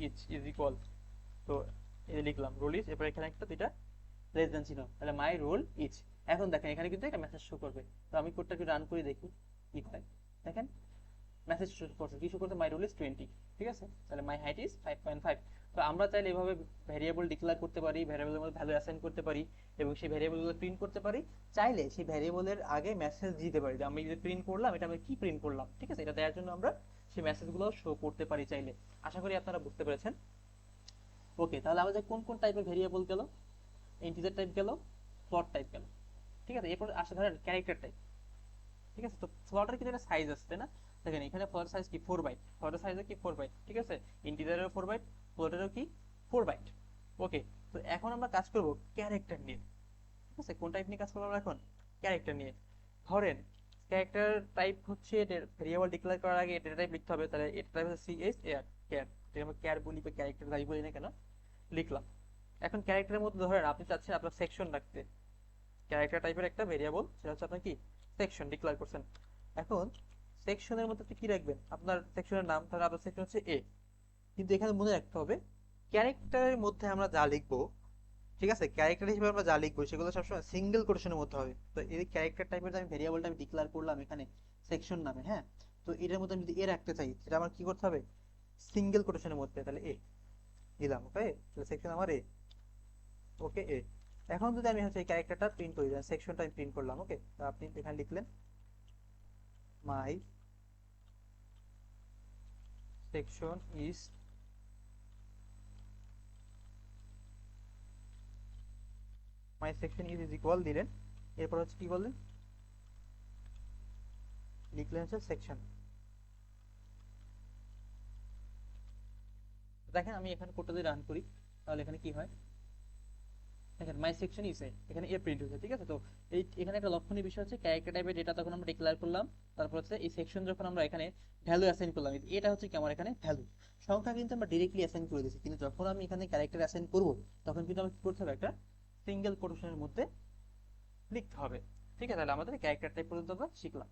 ইজ ইকুয়াল, তো এই লিখলাম রোল ইজ, এরপর এখানে একটা দুইটা লেস দেন ছিল, তাহলে মাই রোল ইজ। এখন দেখেন এখানে কিন্তু একটা মেসেজ শো করবে। তো আমি কোডটা একটু রান করে দেখি কি হয়। দেখেন মেসেজ শো করছে, কি শো করছে, মাই রোল ইজ 20, ঠিক আছে? তাহলে মাই হাইট ইজ 5.5। তো আমরা চাইলে এভাবে ভেরিয়েবল ডিক্লেয়ার করতে পারি, ভেরিয়েবলের মধ্যে ভ্যালু অ্যাসাইন করতে পারি এবং সেই ভেরিয়েবলগুলো প্রিন্ট করতে পারি। চাইলে সেই ভেরিয়েবলের আগে মেসেজ দিতে পারি যে আমি যে প্রিন্ট করলাম এটা আমি কি প্রিন্ট করলাম, ঠিক আছে? এটা দেওয়ার জন্য আমরা সেই মেসেজগুলো শো করতে পারি চাইলে। আশা করি আপনারা বুঝতে পেরেছেন। ওকে, তাহলে আমাদের কোন কোন টাইপের ভেরিয়েবল গেল, ইন্টিজার টাইপ গেল, ফ্লোট টাইপ গেল, ঠিক আছে? এরপর আসে ধরেন ক্যারেক্টার টাইপ, ঠিক আছে? তো ফ্লোটের কিন্তু একটা সাইজ আছে, তাই না? দেখেন এখানে ফ্লোটের সাইজ কি 4 বাইট, ফ্লোটের সাইজ কি 4 বাইট, ঠিক আছে? ইন্টিজারেরও 4 বাইট, ফ্লোটেরও কি 4 বাইট, ওকে? তো এখন আমরা কাজ করব ক্যারেক্টার নিয়ে, ঠিক আছে? কোন টাইপ নিয়ে কাজ করবো আমরা এখন, ক্যারেক্টার নিয়ে। ধরেন ক্যারেক্টার টাইপ হচ্ছে ভেরিয়েবল ডিক্লেয়ার করার আগে ডেটা টাইপ লিখতে হবে, তাহলে এটা টাইপ হচ্ছে CHAR, ক্যার, যেটা আমরা ক্যার বলি বা ক্যারেক্টার যাই বলি না কেন, লিখলাম। এখন ক্যারেক্টারের মধ্যে ধরেন আপনি চাচ্ছেন আপনার সেকশন রাখতে, ক্যারেক্টার টাইপের একটা ভেরিয়েবল, সেটা হচ্ছে আপনার কি সেকশন ডিক্লেয়ার করছেন। এখন সেকশনের মধ্যে আপনি কি রাখবেন, আপনার সেকশনের নাম, তাহলে আপনার সেকশন হচ্ছে এ। কিন্তু এখানে মনে রাখতে হবে ক্যারেক্টারের মধ্যে আমরা যা লিখবো, ঠিক আছে, ক্যারেক্টার হিসেবে আমরা যা লিখবো সেগুলো সবসময় সিঙ্গেল কোটেশনের মধ্যে হবে। তো এই ক্যারেক্টার টাইপের যে আমি ভেরিয়েবলটা আমি ডিক্লেয়ার করলাম এখানে সেকশন নামে, হ্যাঁ, তো এটার মধ্যে আমি যদি এ রাখতে চাই সেটা আমার কি করতে হবে, সিঙ্গেল কোটেশনের মধ্যে, তাহলে এ দিলাম, ওকে? তাহলে সেকশন আমার এ, ওকে এ। এখন যদি আমি হচ্ছে এই ক্যারেক্টারটা প্রিন্ট করি, সেকশনটা আমি প্রিন্ট করলাম, ওকে? তো আপনি এখানে লিখলেন my section is, my section is equal দিলেন, এরপর হচ্ছে কি বললেন, লিখলেন হচ্ছে সেকশন। দেখেন আমি এখানে কোডটা যদি রান করি তাহলে এখানে কি হয়, দেখেন মাই সেকশন ইজ এ, এখানে এ প্রিন্ট হয়েছে, ঠিক আছে? তো এই এখানে একটা লক্ষণীয় বিষয় হচ্ছে ক্যারেক্টার টাইপের ডেটা তখন আমরা ডিক্লেয়ার করলাম, তারপর হচ্ছে এই সেকশন যখন আমরা এখানে ভ্যালু অ্যাসাইন করলাম, এটা হচ্ছে কি আমার এখানে ভ্যালু সংখ্যা কিন্তু আমরা ডিরেক্টলি অ্যাসাইন করে দিয়েছি, কিন্তু যখন আমি এখানে ক্যারেক্টার অ্যাসাইন করব তখন কিন্তু আমাকে কি করতে হবে, একটা সিঙ্গেল কোটেশনের মধ্যে লিখতে হবে, ঠিক আছে? তাহলে আমাদের ক্যারেক্টার টাইপ পর্যন্ত আমরা শিখলাম।